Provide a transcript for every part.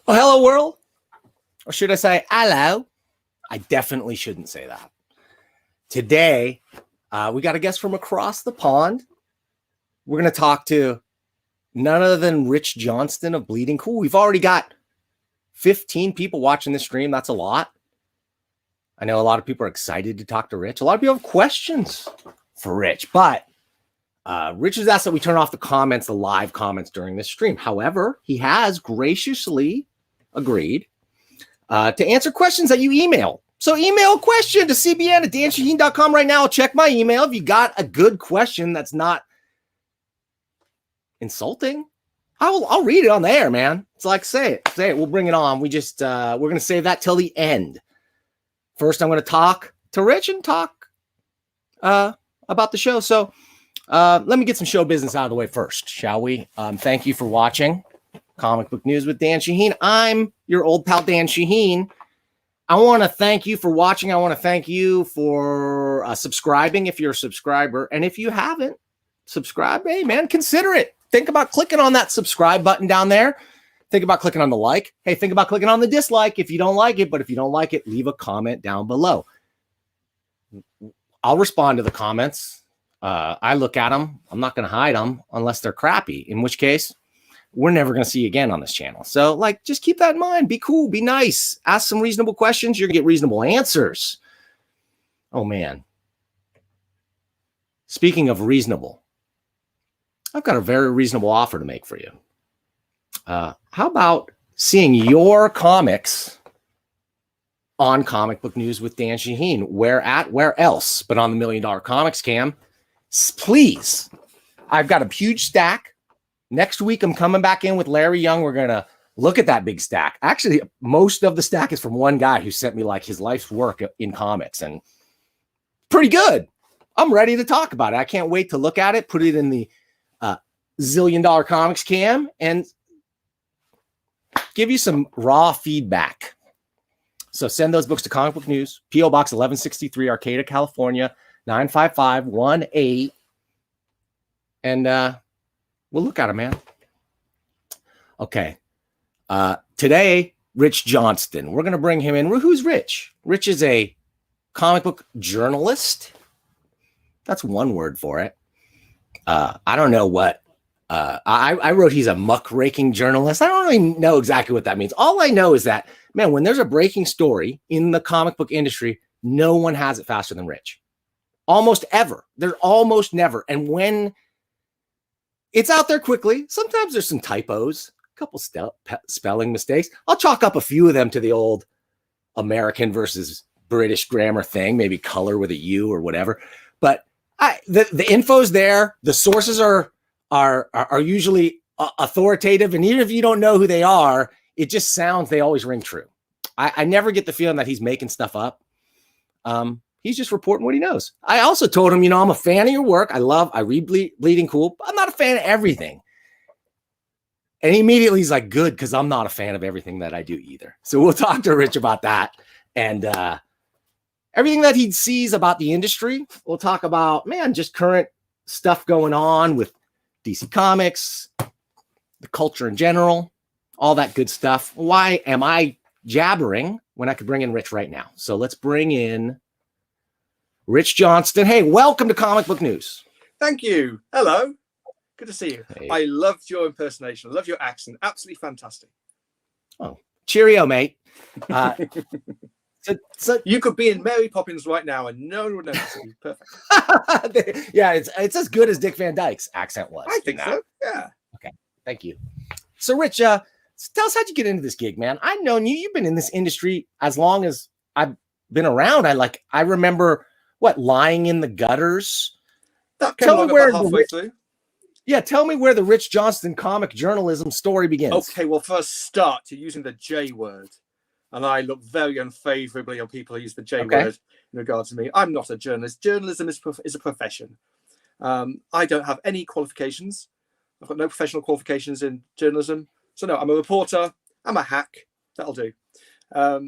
Well, hello, world. Or should I say hello? I definitely shouldn't say that. Today, we got a guest from across the pond. We're going to talk to none other than Rich Johnston of Bleeding Cool. We've already got 15 people watching this stream. That's a lot. I know a lot of people are excited to talk to Rich. A lot of people have questions for Rich, but Rich has asked that we turn off the live comments during this stream. However, he has graciously agreed to answer questions that you email. So email a question to cbn@danshaheen.com right now. Check my email. If you got a good question that's not insulting, I'll read it on the air, man. It's like, say it. We'll bring it on. We're going to save that till the end. First, I'm going to talk to Rich and talk about the show. So let me get some show business out of the way first, shall we? Thank you for watching Comic Book News with Dan Shaheen. I'm your old pal, Dan Shaheen. I want to thank you for watching. I want to thank you for subscribing if you're a subscriber. And if you haven't subscribed, hey, man, consider it. Think about clicking on that subscribe button down there. Think about clicking on the like. Hey, think about clicking on the dislike if you don't like it. But if you don't like it, leave a comment down below. I'll respond to the comments. I look at them. I'm not going to hide them unless they're crappy, in which case we're never going to see you again on this channel. So, just keep that in mind. Be cool. Be nice. Ask some reasonable questions. You're going to get reasonable answers. Oh, man. Speaking of reasonable, I've got a very reasonable offer to make for you. How about seeing your comics on Comic Book News with Dan Shaheen? Where else but on the $1 Million Comics Cam? Please. I've got a huge stack. Next week, I'm coming back in with Larry Young. We're going to look at that big stack. Actually, most of the stack is from one guy who sent me his life's work in comics, and pretty good. I'm ready to talk about it. I can't wait to look at it, put it in the $1 Zillion Comics Cam, and give you some raw feedback. So send those books to Comic Book News, P.O. Box 1163, Arcata, California, 95518. And we'll look at it, man. Okay. Today, Rich Johnston. We're going to bring him in. Who's Rich? Rich is a comic book journalist. That's one word for it. I don't know what. I wrote he's a muckraking journalist. I don't really know exactly what that means. All I know is that, man, when there's a breaking story in the comic book industry, no one has it faster than Rich. Almost ever. There's almost never. And when it's out there quickly, sometimes there's some typos, a couple spelling mistakes. I'll chalk up a few of them to the old American versus British grammar thing, maybe color with a U or whatever. But the info's there. The sources are usually authoritative, and even if you don't know who they are, it just sounds, they always ring true. I never get the feeling that he's making stuff up. He's just reporting what he knows. I also told him, I'm a fan of your work. I read Bleeding Cool. But I'm not a fan of everything. And immediately he's like, good, because I'm not a fan of everything that I do either. So we'll talk to Rich about that. And everything that he sees about the industry. We'll talk about, just current stuff going on with DC Comics, the culture in general, all that good stuff. Why am I jabbering when I could bring in Rich right now? So let's bring in Rich Johnston. Hey, welcome to Comic Book News. Thank you. Hello. Good to see you. Hey. I loved your impersonation. I love your accent. Absolutely fantastic. Oh, cheerio, mate. So you could be in Mary Poppins right now and no one would notice you. Perfect. Yeah, it's as good as Dick Van Dyke's accent was. I think so. Yeah. Okay. Thank you. So, Rich, tell us how'd you get into this gig, man? I've known you. You've been in this industry as long as I've been around. I remember lying in the gutters. Tell me where halfway through. Yeah, tell me where the Rich Johnston comic journalism story begins. Okay, well, first start, you're using the J word. And I look very unfavorably on people who use the J word in regard to me. I'm not a journalist. Journalism is a profession. I don't have any qualifications. I've got no professional qualifications in journalism. So no, I'm a reporter. I'm a hack. That'll do. But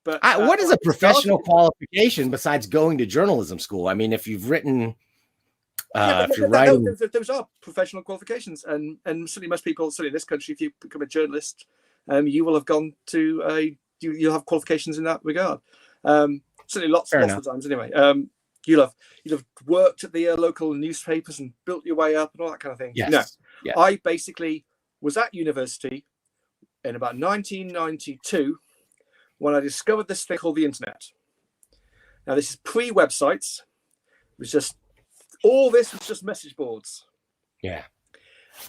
what is a professional qualification besides going to journalism school? I mean, if you've written... if you're writing, those are professional qualifications, and certainly most people, certainly in this country, if you become a journalist, you will have gone to you'll have qualifications in that regard. Certainly, lots of times, anyway. You'll have worked at the local newspapers and built your way up and all that kind of thing. Yes. No, yeah. I basically was at university in about 1992 when I discovered this thing called the internet. Now, this is pre-websites. It was just all this was just message boards. Yeah.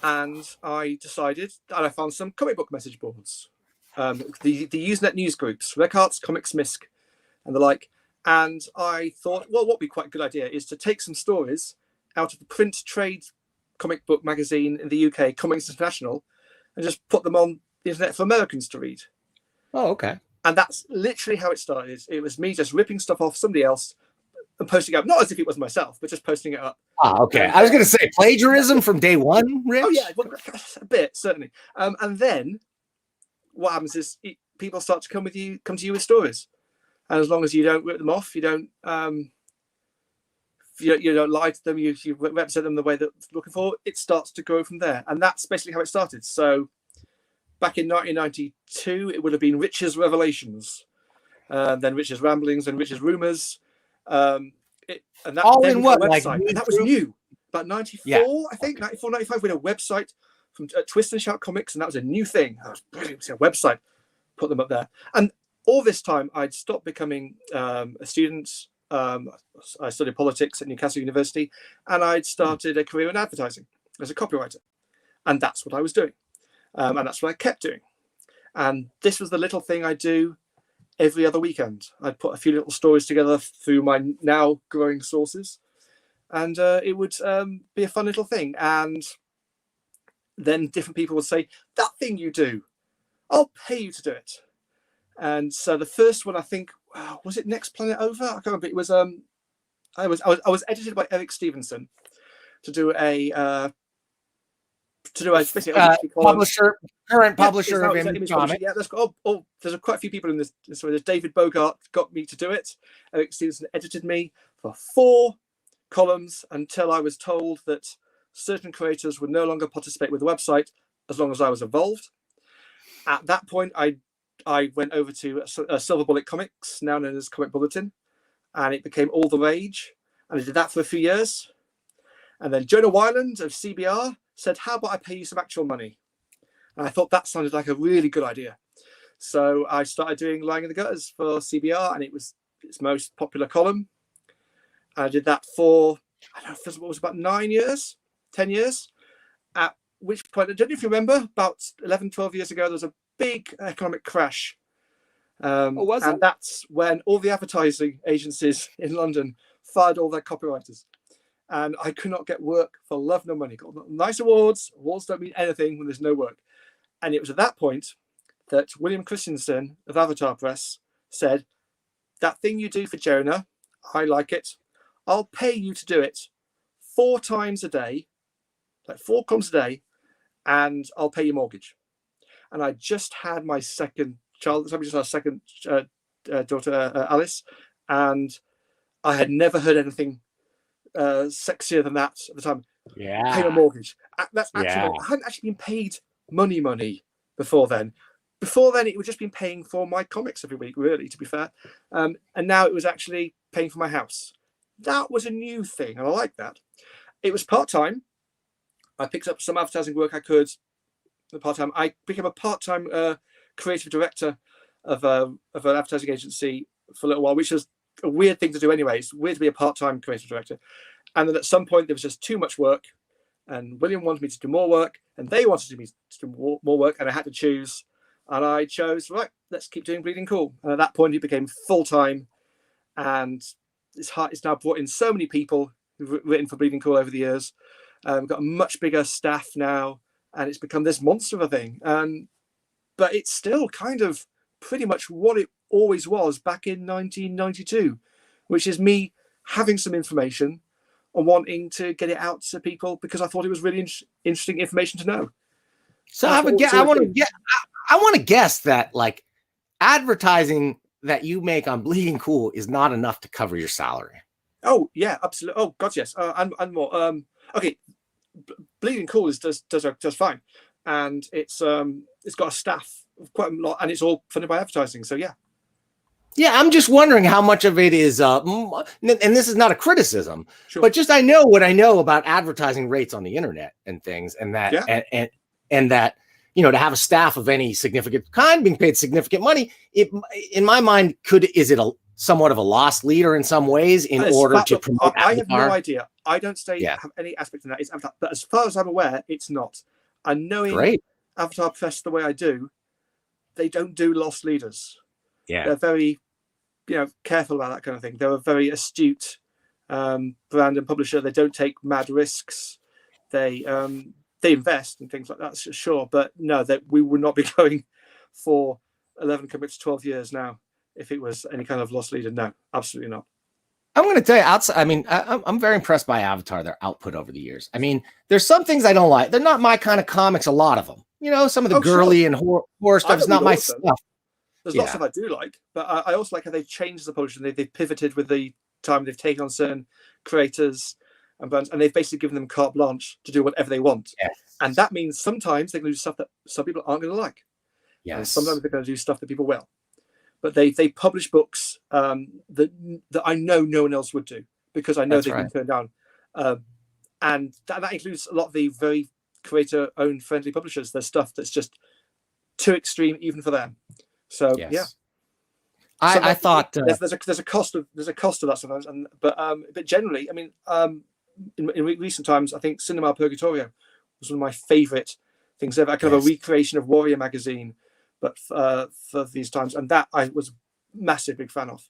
And I decided, and I found some comic book message boards, the Usenet news groups, Rec Arts, Comics, Misc, and the like. And I thought, well, what would be quite a good idea is to take some stories out of the print trade comic book magazine in the UK, Comics International, and just put them on the internet for Americans to read. Oh, okay. And that's literally how it started. It was me just ripping stuff off somebody else and posting it up, not as if it was myself, but just posting it up. Ah, okay. I was going to say plagiarism from day one, Rich. Oh yeah, well, a bit certainly. And then what happens is people start to come to you with stories, and as long as you don't rip them off, you don't lie to them, you represent them the way that they're looking for, it starts to grow from there. And that's basically how it started. So back in 1992, it would have been Rich's Revelations, then Rich's Ramblings, and Rich's Rumors. And that all in what, like, and that was new, about 94, I think, 94, 95. We had a website from Twist and Shout Comics, and that was a new thing. That was brilliant. See a website, put them up there. And all this time, I'd stopped becoming a student. I studied politics at Newcastle University, and I'd started a career in advertising as a copywriter, and that's what I was doing, and that's what I kept doing. And this was the little thing I do every other weekend. I'd put a few little stories together through my now growing sources, and it would be a fun little thing. And then different people would say, that thing you do, I'll pay you to do it. And so the first one, I think, was it Next Planet Over? I can't remember. It was I was edited by Eric Stevenson to do a publisher, current publisher of Image Comics. Yeah, there's quite a few people in this. So there's David Bogart got me to do it. Eric Stevenson edited me for 4 columns until I was told that certain creators would no longer participate with the website as long as I was involved. At that point, I went over to Silver Bullet Comics, now known as Comic Bulletin, and it became all the rage. And I did that for a few years. And then Jonah Wyland of CBR said, how about I pay you some actual money? And I thought that sounded like a really good idea. So I started doing Lying in the Gutters for CBR, and it was its most popular column. And I did that for, I don't know if it was about 9 years, 10 years. At which point, I don't know if you remember, about 11, 12 years ago, there was a big economic crash. And that's when all the advertising agencies in London fired all their copywriters. And I could not get work for love nor money. Got nice awards. Awards don't mean anything when there's no work. And it was at that point that William Christensen of Avatar Press said, that thing you do for Jonah, I like it. I'll pay you to do it 4 times a day, like 4 columns a day, and I'll pay your mortgage. And I just had my second child. Somebody just had a second daughter, Alice, and I had never heard anything sexier than that at the time. Yeah. Pay a mortgage. That's actually I hadn't actually been paid money before then. Before then, it would just been paying for my comics every week, really, to be fair. And now it was actually paying for my house. That was a new thing, and I like that. It was part-time. I picked up some advertising work I could part-time. I became a part-time creative director of an advertising agency for a little while, which was a weird thing to do anyway. It's weird to be a part-time creative director. And then at some point, there was just too much work, and William wanted me to do more work, and they wanted me to do more work, and I had to choose. And I chose, right, let's keep doing Bleeding Cool. And at that point, it became full-time. And it's now brought in so many people who've written for Bleeding Cool over the years. We've got a much bigger staff now. And it's become this monster of a thing. But it's still kind of pretty much what it always was back in 1992, which is me having some information and wanting to get it out to people because I thought it was really interesting information to know. So I want to guess that like advertising that you make on Bleeding Cool is not enough to cover your salary. Oh yeah, absolutely. Oh God, yes, and more. Okay, Bleeding Cool does fine, and it's got a staff of quite a lot, and it's all funded by advertising. So yeah. Yeah, I'm just wondering how much of it is, and this is not a criticism, Sure. but just I know what I know about advertising rates on the internet and things, and that, and that, you know, to have a staff of any significant kind being paid significant money, it, in my mind, is it somewhat of a lost leader in some ways in order to promote I have no idea. I don't have any aspect in that. It's Avatar, but as far as I'm aware, it's not. And knowing Avatar Press the way I do, they don't do lost leaders. Yeah, they're very, careful about that kind of thing. They're a very astute brand and publisher. They don't take mad risks. They invest in things like that, sure, but no, that we would not be going for 11 commits 12 years now if it was any kind of lost leader. No, absolutely not. I'm going to tell you, outside, I mean, I'm very impressed by Avatar, their output over the years. I mean, there's some things I don't like. They're not my kind of comics, a lot of them. You know, some of the girly and horror stuff is not my stuff. There's lots of I do like, but I also like how they've changed the publishing. They've pivoted with the time. They've taken on certain creators and brands, and they've basically given them carte blanche to do whatever they want. Yes. And that means sometimes they're going to do stuff that some people aren't going to like. Yes. And sometimes they're going to do stuff that people will. But they publish books that I know no one else would do because I know they've been turned down. And that includes a lot of the very creator-owned friendly publishers. There's stuff that's just too extreme even for them. So yeah. I thought there's a cost of that sometimes, but generally, I mean, in recent times, I think Cinema Purgatorio was one of my favourite things ever. Kind of a recreation of Warrior magazine, but for these times, and that I was a massive big fan of,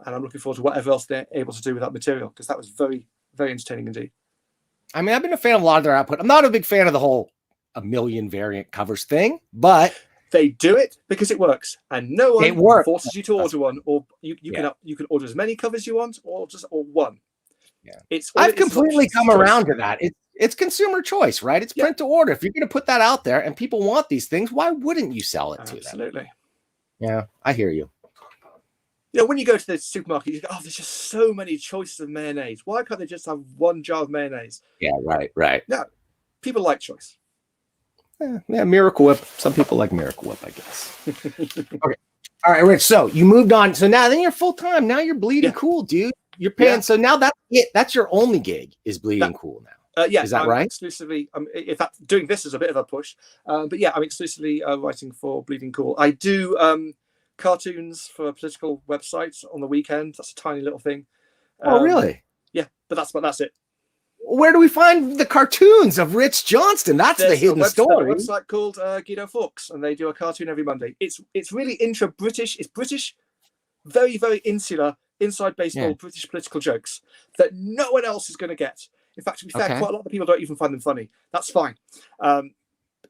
and I'm looking forward to whatever else they're able to do with that material because that was very, very entertaining indeed. I mean, I've been a fan of a lot of their output. I'm not a big fan of the whole a million variant covers thing, but they do it because it works, and no one forces you to order one, or you can order as many covers you want, or one. Yeah, I've completely come around to that. It's consumer choice, right? It's print to order. If you're going to put that out there and people want these things, why wouldn't you sell it to them? Absolutely. Yeah, I hear you. You know, when you go to the supermarket, you go, "Oh, there's just so many choices of mayonnaise. Why can't they just have one jar of mayonnaise?" Yeah, right. No, people like choice. Yeah, Miracle Whip. Some people like Miracle Whip, I guess. Okay. All right, Rich. So you moved on. So now then you're full time. Now you're Bleeding Cool, dude. You're paying. Yeah. So now that's it. That's your only gig is Bleeding Cool now. Yeah. Is that right? Exclusively. In fact, doing this is a bit of a push. But yeah, I'm exclusively writing for Bleeding Cool. I do cartoons for political websites on the weekend. That's a tiny little thing. Oh, really? Yeah, but that's it. Where do we find the cartoons of Rich Johnston? That's the hidden story. There's a website called Guido Fawkes, and they do a cartoon every Monday. It's really intra-British. It's British, very, very insular, inside baseball, British political jokes that no one else is going to get. In fact, to be fair, quite a lot of people don't even find them funny. That's fine.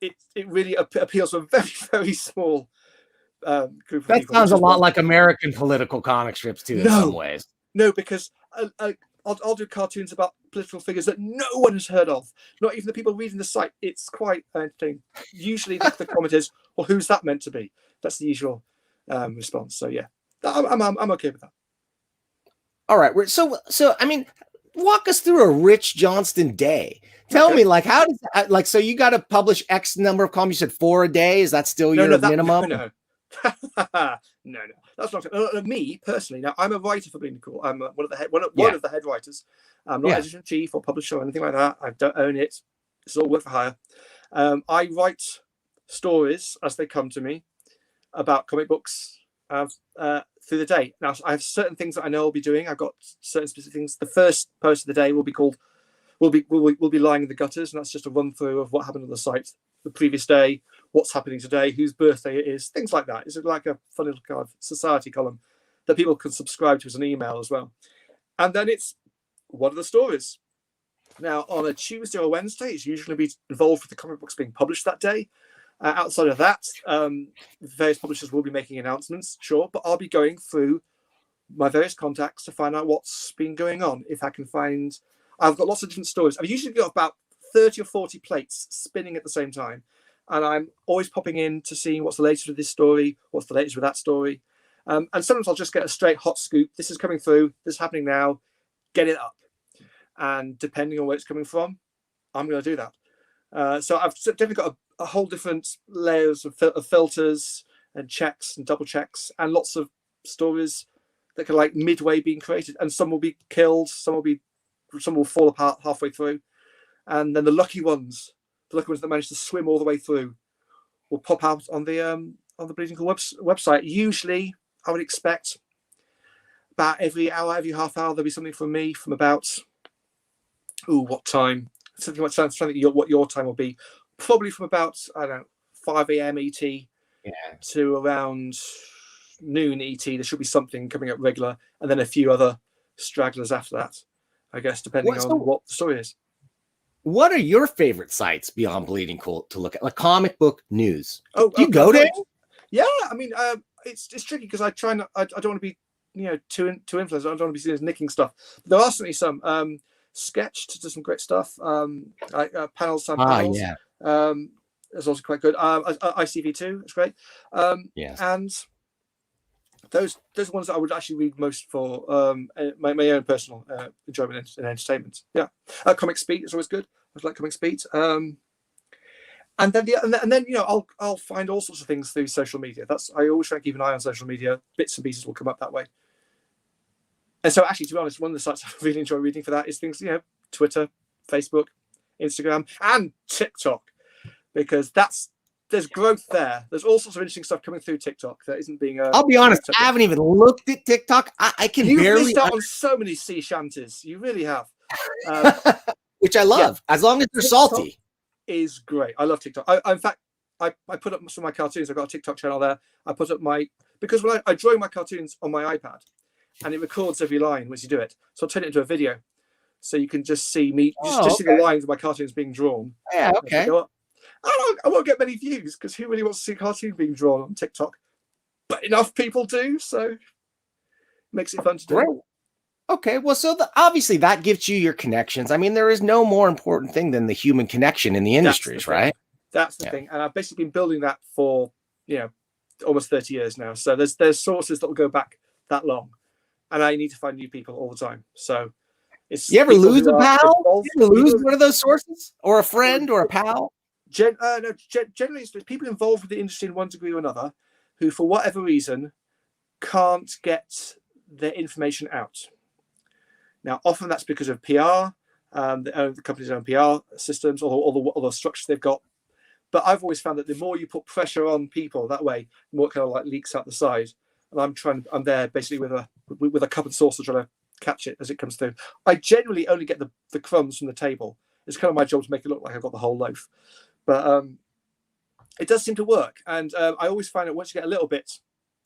It really appeals to a very, very small group of people. That sounds a lot like American political comic strips, too, in some ways. No, because I'll do cartoons about political figures that no one has heard of, not even the people reading the site. It's quite entertaining. Usually the comment is, well, who's that meant to be? That's the usual response. So yeah, I'm okay with that. All right. So I mean, walk us through a Rich Johnston day. Tell me, like, how does that, like, so you got to publish X number of columns? You said 4 a day. Is that still your minimum? No. No, that's not me personally. Now I'm a writer for Bleeding Cool. I'm one of the head writers. I'm not editor in chief or publisher or anything like that. I don't own it. It's all work for hire. I write stories as they come to me about comic books through the day. Now I have certain things that I know I'll be doing. I've got certain specific things. The first post of the day will be called "We'll be lying in the gutters," and that's just a run through of what happened on the site the previous day, what's happening today, whose birthday it is, things like that. It's like a fun little kind of society column that people can subscribe to as an email as well. And then it's what are the stories? Now, on a Tuesday or Wednesday, it's usually going to be involved with the comic books being published that day. Outside of that, various publishers will be making announcements, sure, but I'll be going through my various contacts to find out what's been going on. If I can find, I've got lots of different stories. I've usually got about 30 or 40 plates spinning at the same time. And I'm always popping in to see what's the latest with this story, what's the latest with that story. And sometimes I'll just get a straight hot scoop. This is coming through, this is happening now, get it up. And depending on where it's coming from, I'm going to do that. So I've definitely got a whole different layers of filters and checks and double checks and lots of stories that can like midway being created. And some will be killed, some will fall apart halfway through. And then the lucky ones that manage to swim all the way through will pop out on the Bleeding Cool website. Usually, I would expect about every hour, every half hour, there'll be something from me from about, what time? Something like what your time will be. Probably from about, I don't know, 5 a.m. ET to around noon ET. There should be something coming up regular, and then a few other stragglers after that, I guess, depending on what the story is. What are your favorite sites beyond Bleeding Cool to look at, like comic book news? Do you go there? Yeah, I mean, it's tricky because I try not. I don't want to be, too influenced. I don't want to be seen as nicking stuff. But there are certainly some. Sketched does some great stuff. Panels, panels. It's also quite good. ICV2, it's great. And those are ones that I would actually read most for my own personal enjoyment and entertainment. Yeah, Comic Speed is always good. I like Comic Speed. And then I'll find all sorts of things through social media. I always try to keep an eye on social media. Bits and pieces will come up that way. And so, actually, to be honest, one of the sites I really enjoy reading for that is things Twitter, Facebook, Instagram, and TikTok, because there's growth there. There's all sorts of interesting stuff coming through TikTok that isn't being. I'll be honest, I haven't even looked at TikTok. I can barely. You've missed out on so many sea shanties. You really have. Which I love, as long as they're TikTok salty. Is great. I love TikTok. In fact, I put up some of my cartoons. I've got a TikTok channel there. I put up because when I draw my cartoons on my iPad, and it records every line once you do it. So I'll turn it into a video, so you can just see me, see the lines of my cartoons being drawn. Yeah, okay. I won't get many views because who really wants to see a cartoon being drawn on TikTok? But enough people do, so it makes it fun to do. Great. Okay, well, so obviously that gives you your connections. I mean, there is no more important thing than the human connection in the industries, right? That's the thing, and I've basically been building that for almost 30 years now. So there's sources that will go back that long, and I need to find new people all the time. So it's you ever lose a pal? You ever lose one of those sources, or a friend, or a pal? No, generally it's people involved with the industry in one degree or another, who for whatever reason can't get their information out. Now, often that's because of PR, the company's own PR systems, or the structures they've got. But I've always found that the more you put pressure on people that way, the more it kind of like leaks out the side. And I'm there basically with a cup and saucer trying to catch it as it comes through. I generally only get the crumbs from the table. It's kind of my job to make it look like I've got the whole loaf. But it does seem to work. And I always find that once you get a little bit,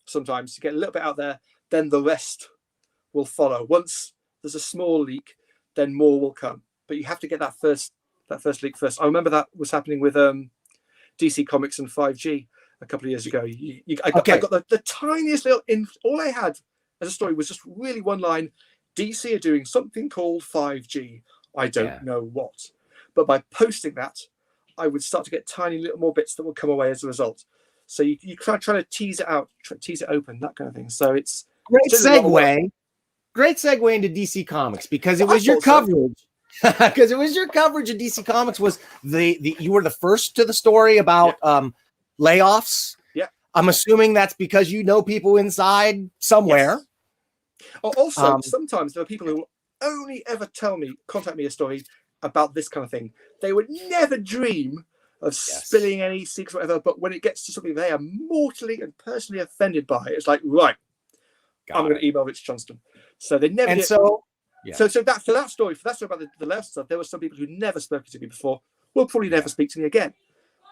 sometimes you get a little bit out there, then the rest will follow. Once there's a small leak, then more will come. But you have to get that first leak first. I remember that was happening with DC Comics and 5G a couple of years ago. I got the tiniest little all I had as a story was just really one line. DC are doing something called 5G. I don't Yeah. know what. But by posting that, I would start to get tiny little more bits that will come away as a result. So you try to tease it out, tease it open, that kind of thing. So it's Great generally a lot of work. segue. Great segue into DC Comics, because it Well, I was your thought so. coverage. Because it was your coverage of DC Comics. Was you were the first to the story about layoffs. Yeah. I'm assuming that's because you know people inside somewhere. Yes. Also, sometimes there are people who will only ever contact me a story about this kind of thing. They would never dream of spilling any secrets or whatever, but when it gets to something they are mortally and personally offended by, it's like, right, I'm going to email Rich Johnston. So they never did. So that story about the left stuff, there were some people who never spoken to me before, will probably never speak to me again.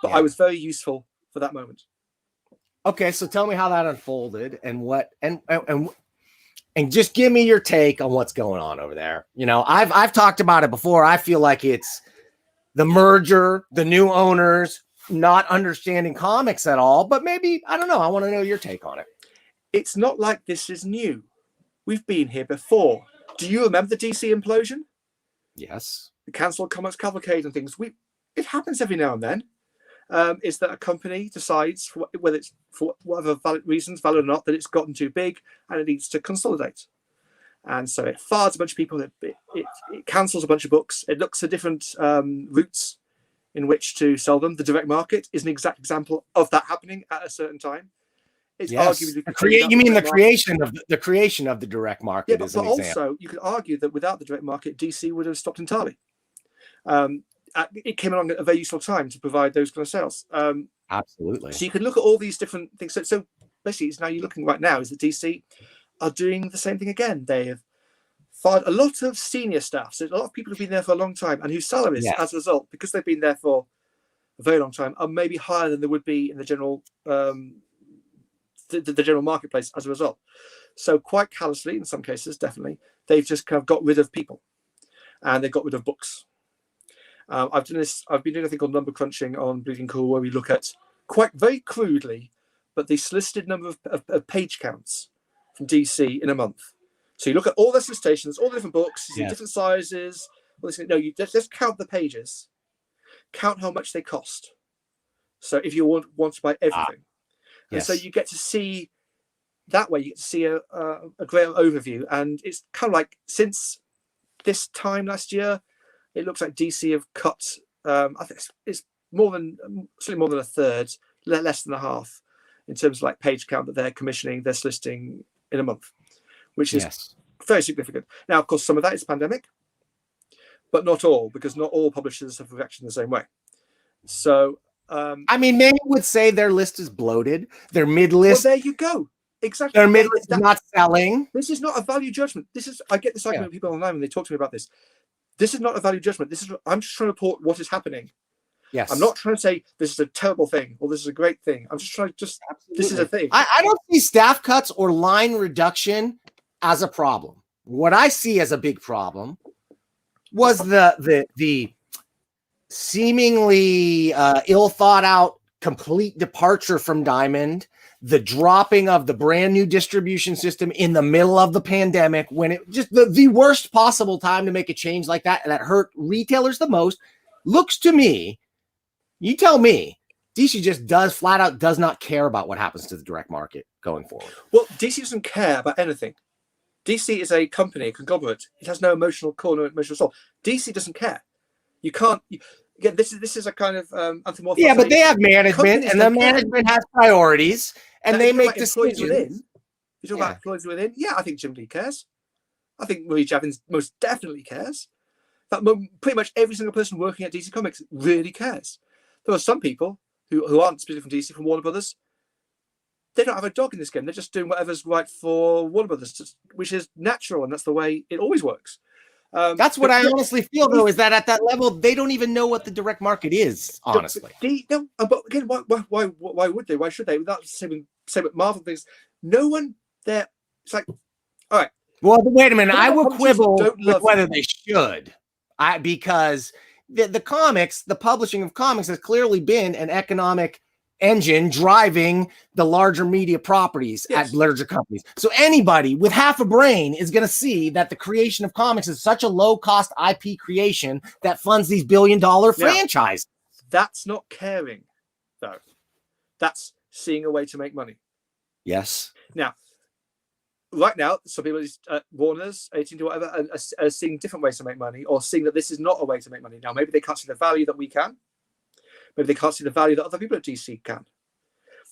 But I was very useful for that moment. Okay, so tell me how that unfolded and what and just give me your take on what's going on over there. You know, I've talked about it before. I feel like it's the merger, the new owners not understanding comics at all, but maybe, I don't know. I want to know your take on it. It's not like this is new. We've been here before. Do you remember the DC implosion? Yes. The cancelled comics cavalcade and things. It happens every now and then. Is that a company decides, whether it's for whatever valid reasons, valid or not, that it's gotten too big and it needs to consolidate. And so it fires a bunch of people, it cancels a bunch of books, it looks at different routes in which to sell them. The direct market is an exact example of that happening at a certain time. It's arguably the creation of the direct market. Yeah, but also you could argue that without the direct market, DC would have stopped entirely. It came along at a very useful time to provide those kind of sales. Absolutely. So you can look at all these different things. So basically, it's now you're looking right now is that DC are doing the same thing again. They have fired a lot of senior staff. So a lot of people who've been there for a long time and whose salaries, as a result, because they've been there for a very long time, are maybe higher than they would be in the general the general marketplace as a result. So quite callously, in some cases, definitely, they've just kind of got rid of people, and they've got rid of books. I've been doing a thing called number crunching on Bleeding Cool, where we look at quite very crudely, but the solicited number of page counts from DC in a month. So you look at all the solicitations, all the different books, you see different sizes. You just count the pages, count how much they cost. So if you want to buy everything, and so you get to see that way, you get to see a greater overview. And it's kind of like since this time last year, it looks like DC have cut. I think it's certainly more than a third, less than a half, in terms of like page count that they're commissioning, they're soliciting in a month, which is very significant. Now, of course, some of that is pandemic, but not all, because not all publishers have reacted in the same way. So, I mean, many would say their list is bloated. Their mid list. Well, there you go. Exactly. Their mid list is not selling. This is not a value judgment. I get this argument with people online when they talk to me about this. This is not a value judgment. I'm just trying to report what is happening. Yes. I'm not trying to say this is a terrible thing or this is a great thing. I'm just trying to this is a thing. I don't see staff cuts or line reduction as a problem. What I see as a big problem was the seemingly ill thought out complete departure from Diamond, the dropping of the brand new distribution system in the middle of the pandemic, when it just the worst possible time to make a change like that hurt retailers the most. Looks to me, you tell me, DC just flat out does not care about what happens to the direct market going forward. Well, DC doesn't care about anything. DC is a company, a conglomerate. It has no emotional core, no emotional soul. DC doesn't care. You can't. Again, this is a kind of anthropomorphic. Yeah, but they have management, and the management has priorities, and they make decisions. You talk about employees within. Yeah, I think Jim Lee cares. I think Marie Javins most definitely cares. That pretty much every single person working at DC Comics really cares. There are some people who aren't specifically from DC, from Warner Brothers. They don't have a dog in this game. They're just doing whatever's right for Warner Brothers, which is natural, and that's the way it always works. That's what I honestly feel, though, is that at that level, they don't even know what the direct market is, honestly. But again, why would they? Why should they? Without saying with Marvel things, no one there. It's like, all right. Well, wait a minute. I will quibble with whether they should, because the comics, the publishing of comics, has clearly been an economic engine driving the larger media properties at larger companies. So anybody with half a brain is going to see that the creation of comics is such a low cost IP creation that funds these billion-dollar franchises. That's not caring, though. That's seeing a way to make money. Yes. Now, right now, some people, Warner's, 18 to whatever, are seeing different ways to make money, or seeing that this is not a way to make money. Now, maybe they can't see the value that we can. Maybe they can't see the value that other people at DC can.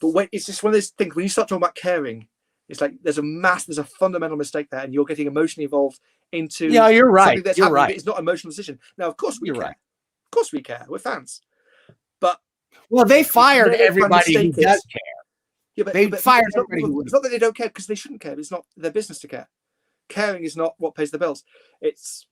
But it's just one of those things, when you start talking about caring, it's like there's a fundamental mistake there, and you're getting emotionally involved into you're right. something that's you're happening, right. but it's not an emotional decision. Now, of course we You're care. right. Of course we care. We're fans. But they fired everybody who does care. Yeah, but they fired everybody. It's not that they don't care, because they shouldn't care. It's not their business to care. Caring is not what pays the bills. It's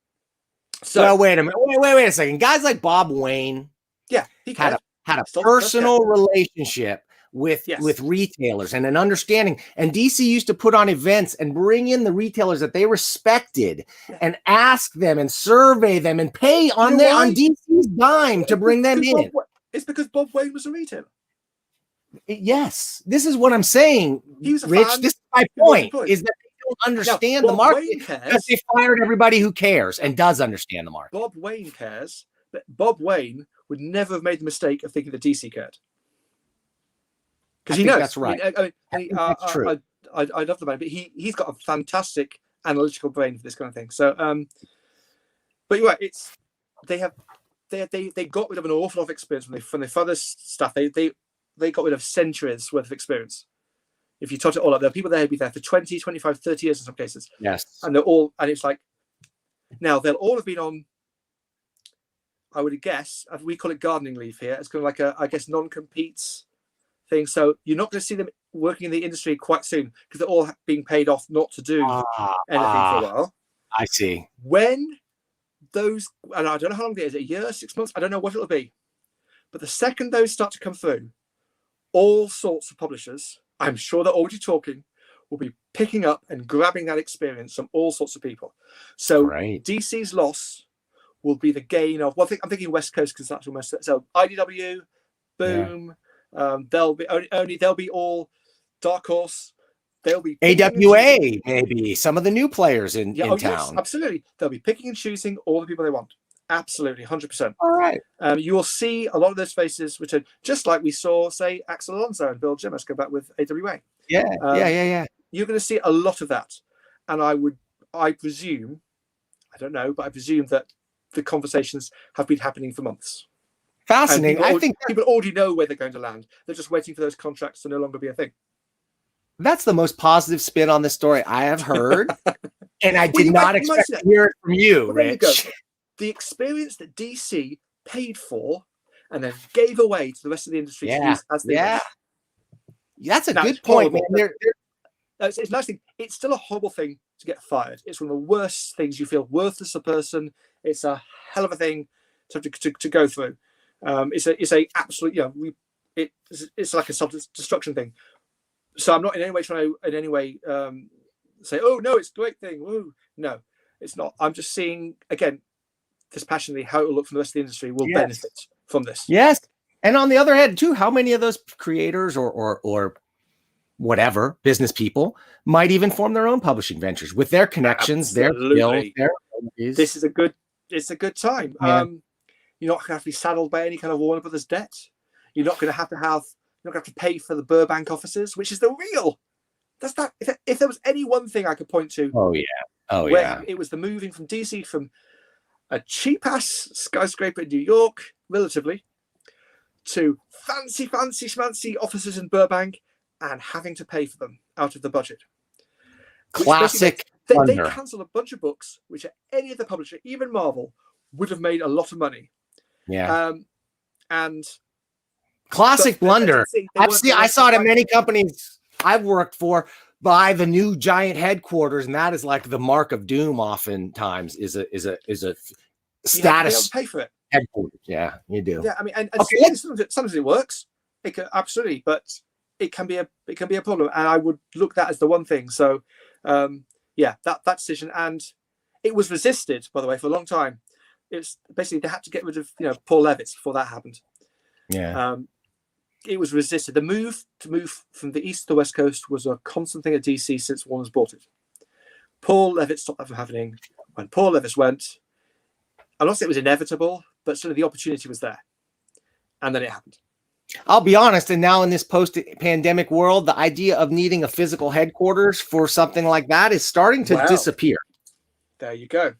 so. Well, wait a minute. Wait a second. Guys like Bob Wayne, he had a personal relationship with retailers and an understanding. And DC used to put on events and bring in the retailers that they respected and ask them and survey them and pay on DC's dime to bring them in. It's because Bob Wayne was a retailer. Yes, this is what I'm saying, he was a Rich. fan. This is my point, is that they don't understand the market because they fired everybody who cares and does understand the market. Bob Wayne cares, but Bob Wayne would never have made the mistake of thinking that DC cared. Because he knows. That's right. That's true. I love the man, but he's got a fantastic analytical brain for this kind of thing. So, but you're right. They got rid of an awful lot of experience from their father's stuff. They got rid of centuries worth of experience. If you tot it all up, there are people there who'd be there for 20, 25, 30 years in some cases. Yes. And it's like, now they'll all have been on, I would guess, we call it gardening leave here. It's kind of like I guess, non-competes thing. So you're not going to see them working in the industry quite soon, because they're all being paid off not to do anything for a while. I see. When those, and I don't know how long it is, a year, 6 months, I don't know what it'll be. But the second those start to come through, all sorts of publishers, I'm sure they're already talking, will be picking up and grabbing that experience from all sorts of people. So DC's loss will be the gain of, I'm thinking West Coast, because that's almost, so IDW, Boom, they'll be all Dark Horse, they'll be AWA, maybe some of the new players in town. Yes, absolutely. They'll be picking and choosing all the people they want. Absolutely, 100%. All right. You will see a lot of those faces return, just like we saw, say, Axel Alonso and Bill Jimmers go back with AWA. Yeah. You're going to see a lot of that, and I presume, I don't know, but I presume that the conversations have been happening for months. Fascinating. I think people already know where they're going to land. They're just waiting for those contracts to no longer be a thing. That's the most positive spin on this story I have heard, and I did not expect to hear it from you, Rich. The experience that DC paid for and then gave away to the rest of the industry to use as they wish. That's a good point, man. It's a nice thing. It's still a horrible thing to get fired. It's one of the worst things. You feel worthless as a person. It's a hell of a thing to go through. It's a absolute, it's like a self-destruction thing. So I'm not in any way trying to say, oh no, it's a great thing. Woo. No, it's not. I'm just seeing, again, dispassionately how it will look from the rest of the industry will benefit from this. Yes. And on the other hand, too, how many of those creators or whatever business people might even form their own publishing ventures with their connections, their skills, their abilities. This is a good time. Yeah. You're not going to have to be saddled by any kind of Warner Brothers debt. You're not going to have to pay for the Burbank offices, which is the real. That's that. If there was any one thing I could point to, it was the moving from DC from a cheap ass skyscraper in New York, relatively, to fancy schmancy offices in Burbank and having to pay for them out of the budget. Classic. They cancelled a bunch of books which at any other publisher, even Marvel, would have made a lot of money. Yeah. And classic blunder. I saw it in many companies I've worked for by the new giant headquarters, and that is like the mark of doom. Oftentimes, is a status. You pay for it. Headquarters. Yeah, you do. Yeah, I mean, and sometimes it works. It can, absolutely, but it can be a problem, and I would look at that as the one thing. So, that decision, and it was resisted, by the way, for a long time. It's basically they had to get rid of Paul Levitz before that happened. Yeah. it was resisted. The move from the east to the west coast was a constant thing at DC since Warner's bought it. Paul Levitt stopped that from happening. When Paul Levitt went, I'm not saying it was inevitable, but certainly the opportunity was there. And then it happened. I'll be honest, and now in this post-pandemic world, the idea of needing a physical headquarters for something like that is starting to disappear. There you go.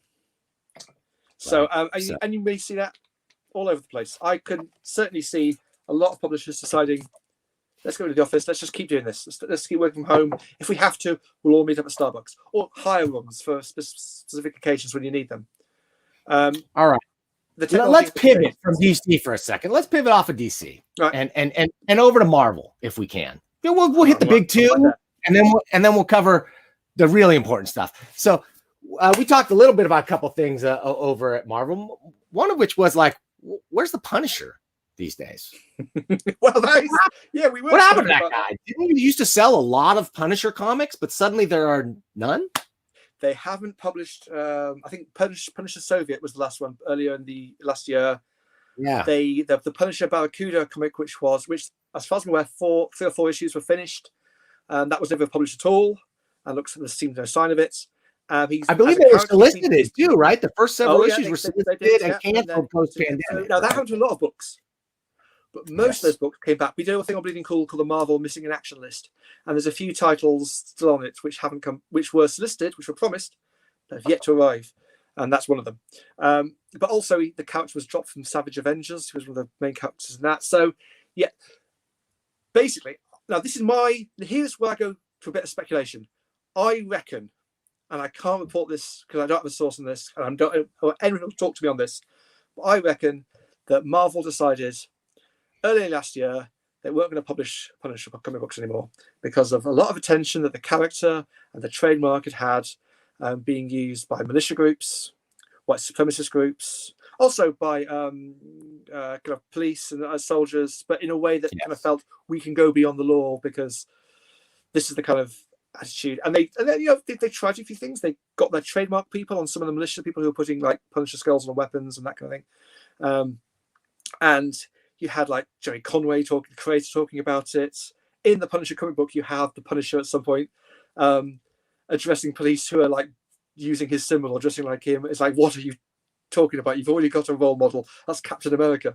So, and you may see that all over the place. I can certainly see a lot of publishers deciding, let's go to the office, let's just keep doing this. Let's keep working from home. If we have to, we'll all meet up at Starbucks or hire rooms for specific occasions when you need them. All right. Let's pivot from DC for a second. Let's pivot off of DC, right, and over to Marvel if we can. We'll hit the big two, and then we'll cover the really important stuff. So we talked a little bit about a couple things over at Marvel. One of which was like, where's the Punisher these days? Well, yeah, we were. What happened to that guy? Didn't he used to sell a lot of Punisher comics, but suddenly there are none? They haven't published. I think Punisher Soviet was the last one earlier in the last year. Yeah. The Punisher Barracuda comic, which as far as I'm aware, 3 or 4 issues were finished. That was never published at all. And looks like there seems no sign of it. I believe they were solicited too, right? The first several issues were solicited and canceled post-pandemic. Now that happened to a lot of books. But most of those books came back. We do a thing on Bleeding Cool called the Marvel Missing in Action list, and there's a few titles still on it which haven't come, which were solicited, which were promised, but have yet to arrive, and that's one of them. But also, the character was dropped from Savage Avengers, who was one of the main characters in that. So, yeah, basically, now here's where I go to a bit of speculation. I reckon, and I can't report this because I don't have a source on this, and anyone will talk to me on this, but I reckon that Marvel decided earlier last year they weren't going to publish Punisher comic books anymore because of a lot of attention that the character and the trademark had being used by militia groups, white supremacist groups, also by kind of police and soldiers, but in a way that kind of felt we can go beyond the law because this is the kind of attitude. And then they tried a few things. They got their trademark people on some of the militia people who were putting like Punisher skulls on weapons and that kind of thing. And you had like Jerry Conway creator talking about it. In the Punisher comic book, you have the Punisher at some point addressing police who are like using his symbol or dressing like him. It's like, what are you talking about? You've already got a role model. That's Captain America.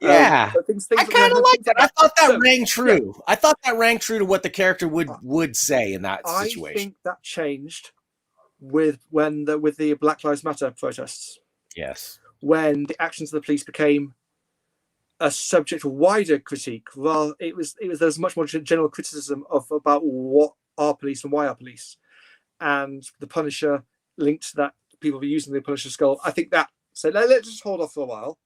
Yeah, I kind of like that. I thought that rang true. Yeah. I thought that rang true to what the character would say in that situation. I think that changed with the Black Lives Matter protests. Yes, when the actions of the police became a subject of wider critique. Well, there was much more general criticism about what are police and why are police, and the Punisher linked to that. People were using the Punisher skull. I think that said, let's just hold off for a while.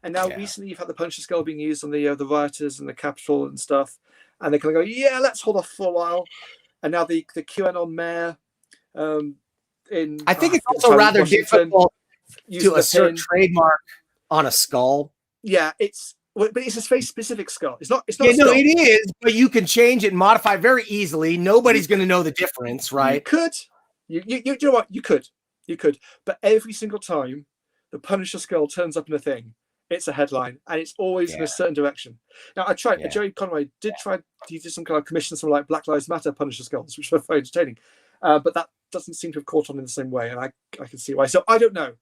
And now recently, you've had the Punisher skull being used on the rioters and the Capitol and stuff, and they kind of go, yeah, let's hold off for a while. And now the QAnon mayor I think it's also rather difficult to assert trademark on a skull. Yeah, but it's a very specific skull. It's not. Yeah, no, it is. But you can change it and modify it very easily. Nobody's going to know the difference, right? You could. You know what? You could. But every single time the Punisher skull turns up in a thing, it's a headline, and it's always in a certain direction. Now, I tried. Yeah. Jerry Conway did try. He did some kind of commission, some like Black Lives Matter Punisher skulls, which were very entertaining. But that doesn't seem to have caught on in the same way, and I can see why. So I don't know.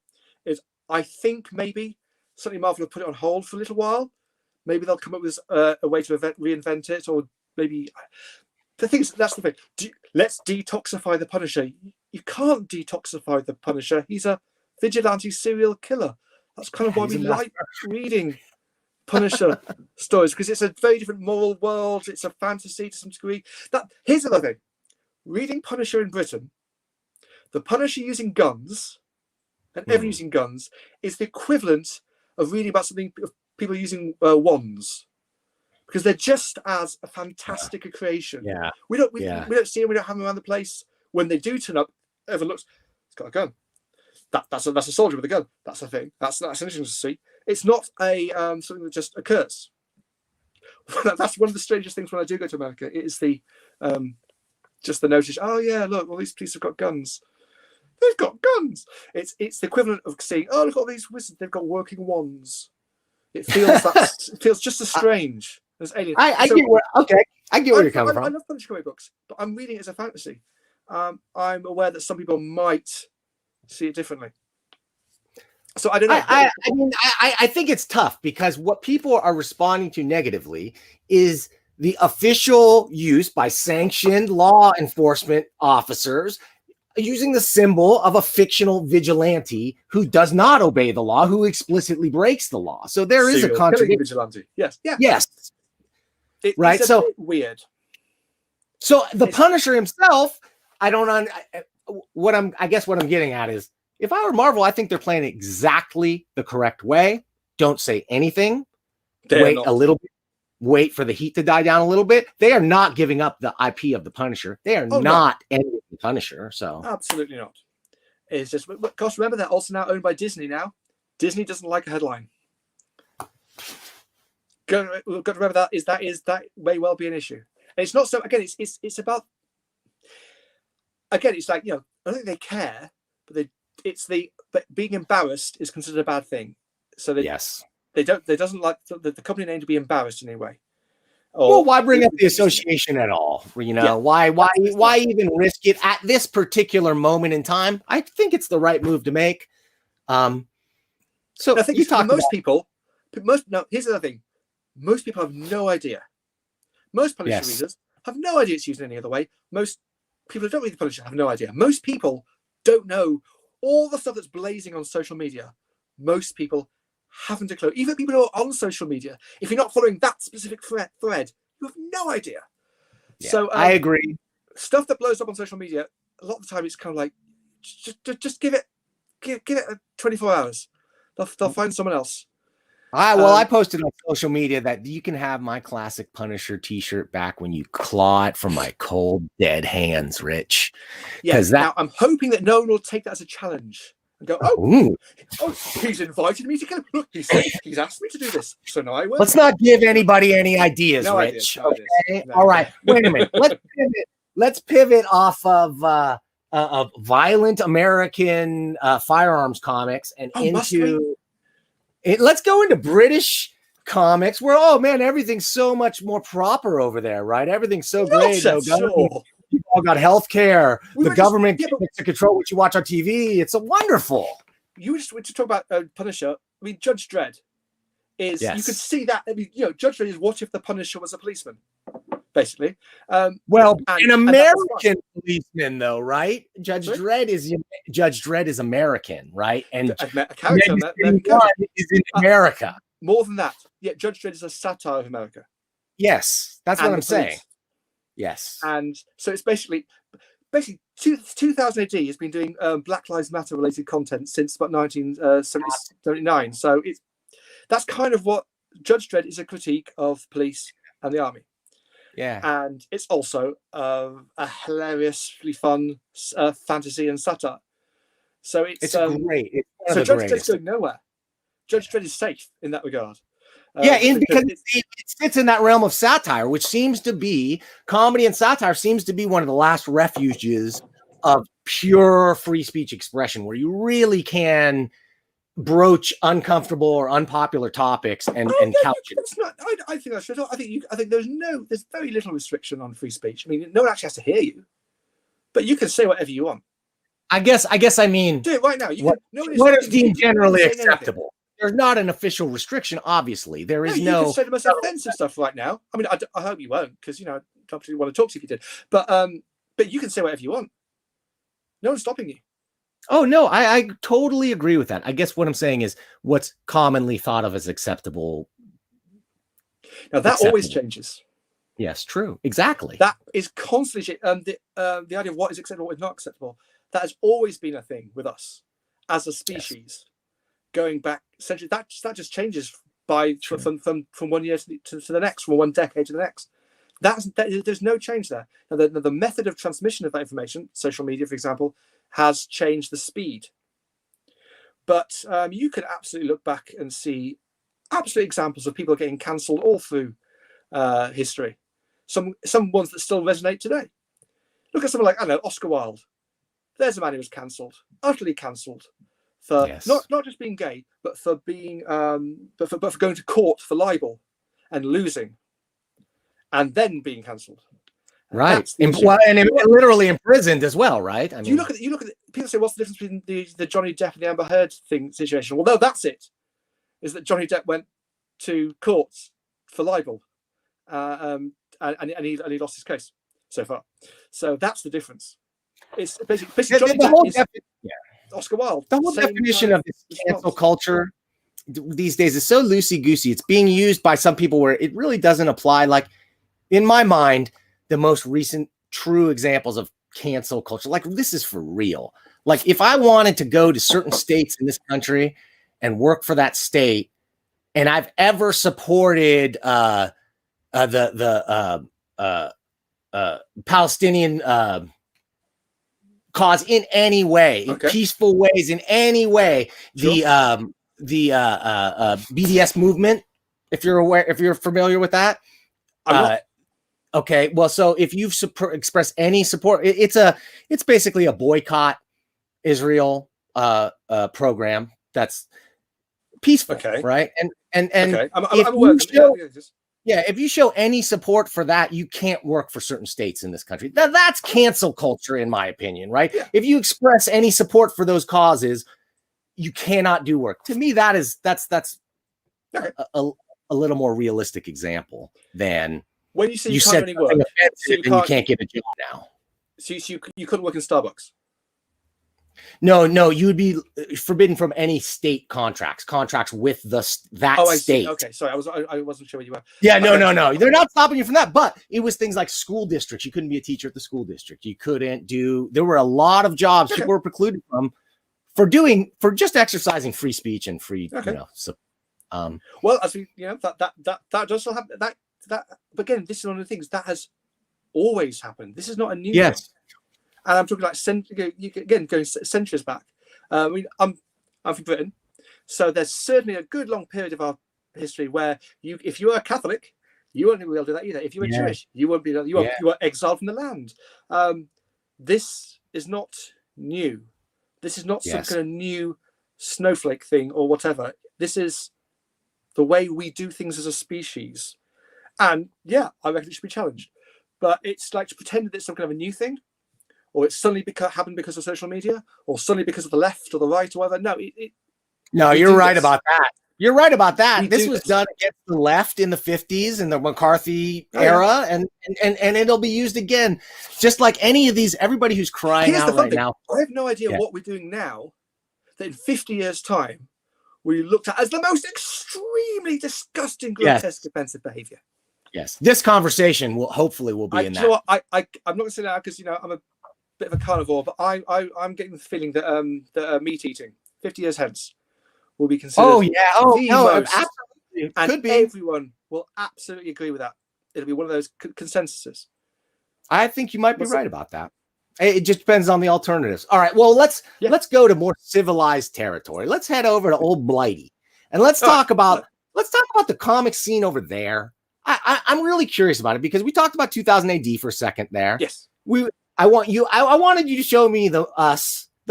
I think maybe. Certainly Marvel will put it on hold for a little while. Maybe they'll come up with a way to reinvent it, or maybe the thing is, that's the thing. Let's detoxify the Punisher. You can't detoxify the Punisher. He's a vigilante serial killer. That's kind of why we like reading Punisher stories, because it's a very different moral world. It's a fantasy to some degree. Here's another thing. Reading Punisher in Britain, the Punisher using guns and everyone using guns is the equivalent of reading about something of people using wands, because they're just as a fantastic a creation. Yeah, we don't see them. We don't have them around the place. When they do turn up, everyone looks. It's got a gun. That's a soldier with a gun. That's a thing. That's interesting to see. It's not a something that just occurs. That's one of the strangest things when I do go to America. It is the just the notice. Oh yeah, look, all these police have got guns. They've got guns. It's the equivalent of seeing, oh, look at all these wizards. They've got working wands. It feels just as strange. There's aliens. I So get where I get where you're coming I from. love Punisher comic books, but I'm reading it as a fantasy. I'm aware that some people might see it differently. So I don't know. I mean, I think it's tough because what people are responding to negatively is the official use by sanctioned law enforcement officers using the symbol of a fictional vigilante who does not obey the law, who explicitly breaks the law. So there is a contradiction. Vigilante. Yes. Yeah. Yes. Right. It's a bit weird. So the Punisher himself, I guess what I'm getting at is, if I were Marvel, I think they're playing exactly the correct way. Don't say anything. Wait a little bit. Wait for the heat to die down a little bit. They are not giving up the IP of the Punisher. They are not ending the Punisher. So absolutely not. It's just, because remember, they're also now owned by Disney now. Disney doesn't like a headline. Got to remember that may well be an issue. And it's not so, again, it's about, again, it's like, I don't think they care, but but being embarrassed is considered a bad thing. So they doesn't like the company name to be embarrassed in any way. Well, why bring up the association at all? Why even risk it at this particular moment in time? I think it's the right move to make. So I think here's the other thing. Most people have no idea. Most Punisher readers have no idea it's used in any other way. Most people who don't read the Punisher have no idea. Most people don't know all the stuff that's blazing on social media. Most people haven't a clue. Even people who are on social media, if you're not following that specific thread, you have no idea. Yeah, so I agree. Stuff that blows up on social media, a lot of the time it's kind of like, just give it 24 hours. They'll find someone else. I posted on social media that you can have my classic Punisher T-shirt back when you claw it from my cold, dead hands, Rich. Yes. Now I'm hoping that no one will take that as a challenge and go, oh, he's invited me to kill him. Look, he's asked me to do this, so now I will. Let's not give anybody any ideas, Rich. Okay. All right. Wait a minute. Let's pivot off of violent American firearms comics and into. Let's go into British comics where, everything's so much more proper over there, right? Everything's so great. You've all got health care. The government gets to control what you watch on TV. It's wonderful. You just talk about Punisher. I mean, Judge Dredd is, you could see that. I mean, Judge Dredd is what if the Punisher was a policeman, basically. An American policeman, though, right? Judge Dredd is American, right? And a character is in America. More than that, Judge Dredd is a satire of America. Yes, that's what I'm saying. Yes, and so it's basically 2000 AD has been doing Black Lives Matter related content since about 1979. So that's kind of what Judge Dredd is, a critique of police and the army. Yeah, and it's also a hilariously fun fantasy and satire. So it's great. So Judge Dredd's going nowhere. Judge Dredd is safe in that regard. Because it sits in that realm of satire, which seems to be comedy, and satire seems to be one of the last refuges of pure free speech expression, where you really can broach uncomfortable or unpopular topics and couch it. I think that's true. I think there's very little restriction on free speech. I mean, no one actually has to hear you, but you can say whatever you want. I guess I mean, do it right now. What is deemed generally acceptable? There's not an official restriction, obviously. There is no. You can say the most offensive stuff right now. I mean, I hope you won't, because I don't particularly want to talk to you if you did. But you can say whatever you want. No one's stopping you. Oh no, I totally agree with that. I guess what I'm saying is what's commonly thought of as acceptable. Now that always changes. Yes, true. Exactly. That is constantly the idea of what is acceptable, what is not acceptable. That has always been a thing with us as a species. Yes. Going back centuries, that just changes from 1 year to the next, from one decade to the next. There's no change there. Now, the method of transmission of that information, social media, for example, has changed the speed. But you can absolutely look back and see absolute examples of people getting cancelled all through history. Some ones that still resonate today. Look at someone like, I don't know, Oscar Wilde. There's a man who was cancelled, utterly cancelled. For not just being gay, but for being but for going to court for libel and losing. and then being cancelled. Right. And literally imprisoned as well, right? I mean, you look at people say, what's the difference between the Johnny Depp and the Amber Heard situation? Well, no, that's it. Is that Johnny Depp went to court for libel, and he lost his case so far. So that's the difference. It's basically Johnny Depp is Oscar Wilde. The whole definition of this cancel culture these days is so loosey-goosey. It's being used by some people where it really doesn't apply. Like, in my mind, the most recent true examples of cancel culture, like, this is for real. Like, if I wanted to go to certain states in this country and work for that state, and I've ever supported the Palestinian cause in any way, in peaceful ways, in any way, the BDS movement, if you're familiar with that. Okay, well, so if you've expressed any support, it's basically a boycott Israel program that's peaceful, right? And if you show any support for that, you can't work for certain states in this country. That's cancel culture, in my opinion, right? Yeah. If you express any support for those causes, you cannot do work. To me, that's a little more realistic example than when you say you can't do any work, so you can't get a job now. So you couldn't work in Starbucks. No, you would be forbidden from any state contracts with that state. Okay, sorry, I wasn't sure where you were. Yeah, no, they're not stopping you from that. But it was things like school districts. You couldn't be a teacher at the school district. You couldn't do. There were a lot of jobs people were precluded from for just exercising free speech and free. So, well, as we that does still happen. That but again, this is one of the things that has always happened. This is not a new thing. And I'm talking like going centuries back. I mean, I'm from Britain, so there's certainly a good long period of our history where if you were a Catholic, you weren't going to be able to do that either. If you were Jewish, you won't be. You were exiled from the land. This is not new. This is not some kind of new snowflake thing or whatever. This is the way we do things as a species. And I reckon it should be challenged. But it's like to pretend that it's some kind of a new thing, or it's suddenly happened because of social media, or suddenly because of the left or the right or whatever. No, you're right about that. You're right about that. This was done against the left in the 50s in the McCarthy era, and it'll be used again. Just like any of these, everybody who's crying out right now. I have no idea what we're doing now that in 50 years' time we looked at as the most extremely disgusting, grotesque, offensive behavior. Yes, this conversation will hopefully be in that. You know what? I'm not going to say that because I'm a bit of a carnivore, but I'm getting the feeling that meat eating 50 years hence will be considered. Absolutely, and could be. Everyone will absolutely agree with that. It'll be one of those consensuses. I think you might be right about that. It just depends on the alternatives. All right, well, let's go to more civilized territory. Let's head over to Old Blighty, and let's talk about the comic scene over there. I'm really curious about it because we talked about 2000 AD for a second there. Yes. I wanted you to show me the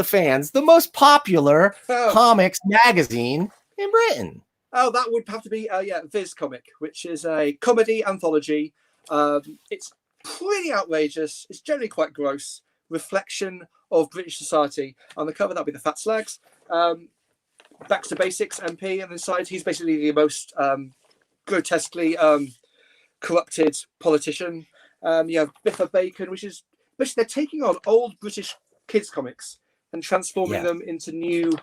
fans, the most popular comics magazine in Britain. Oh, that would have to be Viz Comic, which is a comedy anthology. It's pretty outrageous. It's generally quite gross. Reflection of British society. On the cover, that'll be the Fat Slags. Back to Basics MP, and inside he's basically the most grotesquely corrupted politician. You have Biffa Bacon, which is basically they're taking on old British kids comics and transforming them into new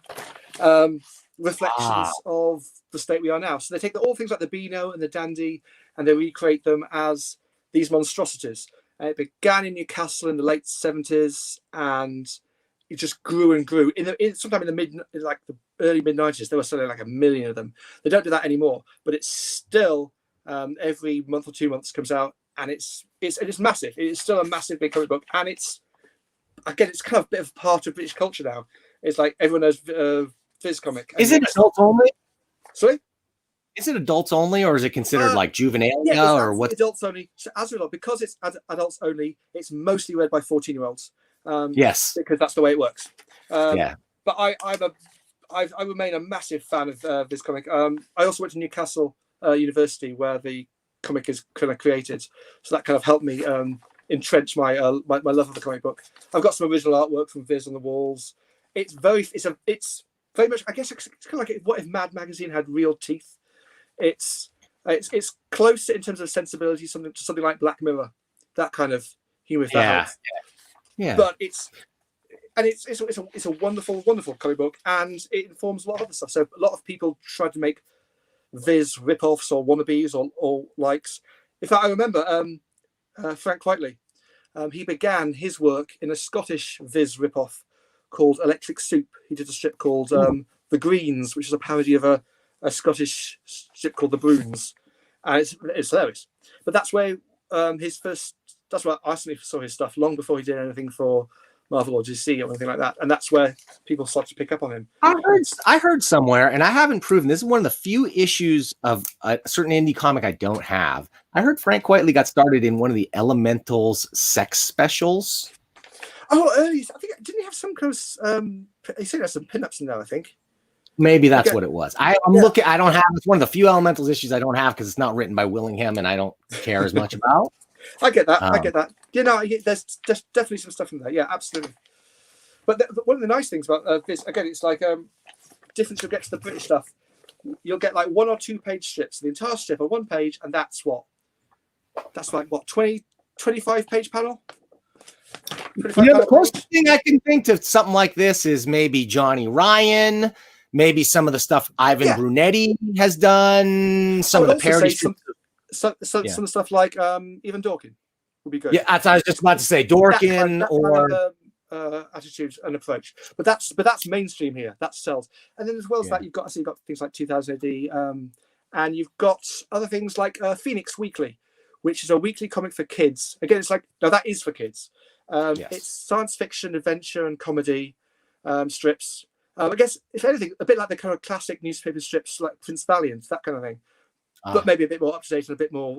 reflections of the state we are now. So they take all things like the Beano and the Dandy and they recreate them as these monstrosities. It began in Newcastle in the late 70s and it just grew and grew. Sometime in the early mid 90s, there were something like 1 million of them. They don't do that anymore, but it's still every month or 2 months comes out, and it's massive. It's still a massive big comic book, and it's kind of a bit of part of British culture now. It's like everyone knows Viz Comic. Is it adults only? Sorry? Is it adults only, or is it considered like juvenile? Yeah, or what? Adults only. So as a result, because it's adults only, it's mostly read by 14-year-olds. Yes, because that's the way it works. But I remain a massive fan of this comic. I also went to Newcastle University, where the comic is kind of created. So that kind of helped me entrench my love of the comic book. I've got some original artwork from Viz on the walls. It's very much, I guess, it's kind of like what if Mad Magazine had real teeth. It's close in terms of sensibility, something like Black Mirror, that kind of humor. If that helps. Yeah. But it's a wonderful comic book, and it informs a lot of other stuff. So a lot of people try to make Viz rip-offs or wannabes or likes. In fact, I remember Frank Whiteley. He began his work in a Scottish Viz rip-off called Electric Soup. He did a strip called The Greens, which is a parody of a Scottish strip called The Bruins, and it's hilarious. But that's where that's where I certainly saw his stuff long before he did anything for Marvel or DC or anything like that, and that's where people started to pick up on him. I heard somewhere, and I haven't proven this is one of the few issues of a certain indie comic I don't have. I heard Frank Whiteley got started in one of the Elementals sex specials. Oh, early! I think didn't he have some kind of? He said there's some pinups in there. I think maybe that's what it was. I'm looking. I don't have. It's one of the few Elementals issues I don't have because it's not written by Willingham, and I don't care as much about. I get that. I get that. You know, there's definitely some stuff in there. Yeah, absolutely. But one of the nice things about this, again, it's like different. You'll get to the British stuff. You'll get like 1 or 2 page strips. The entire strip are 1 page, and that's like what 25 page panel. The closest thing I can think to something like this is maybe Johnny Ryan, maybe some of the stuff Ivan Brunetti has done, some of the parody some stuff like even Dorkin would be good. Yeah, that's what I was just about to say. Dorkin that kind of, attitude and approach. But that's mainstream here. That sells. And then as well as that, you've got things like 2000 AD, and you've got other things like Phoenix Weekly, which is a weekly comic for kids. Again, it's like that is for kids. It's science fiction, adventure, and comedy strips. I guess if anything, a bit like the kind of classic newspaper strips like Prince Valiant, that kind of thing. But maybe a bit more up to date and a bit more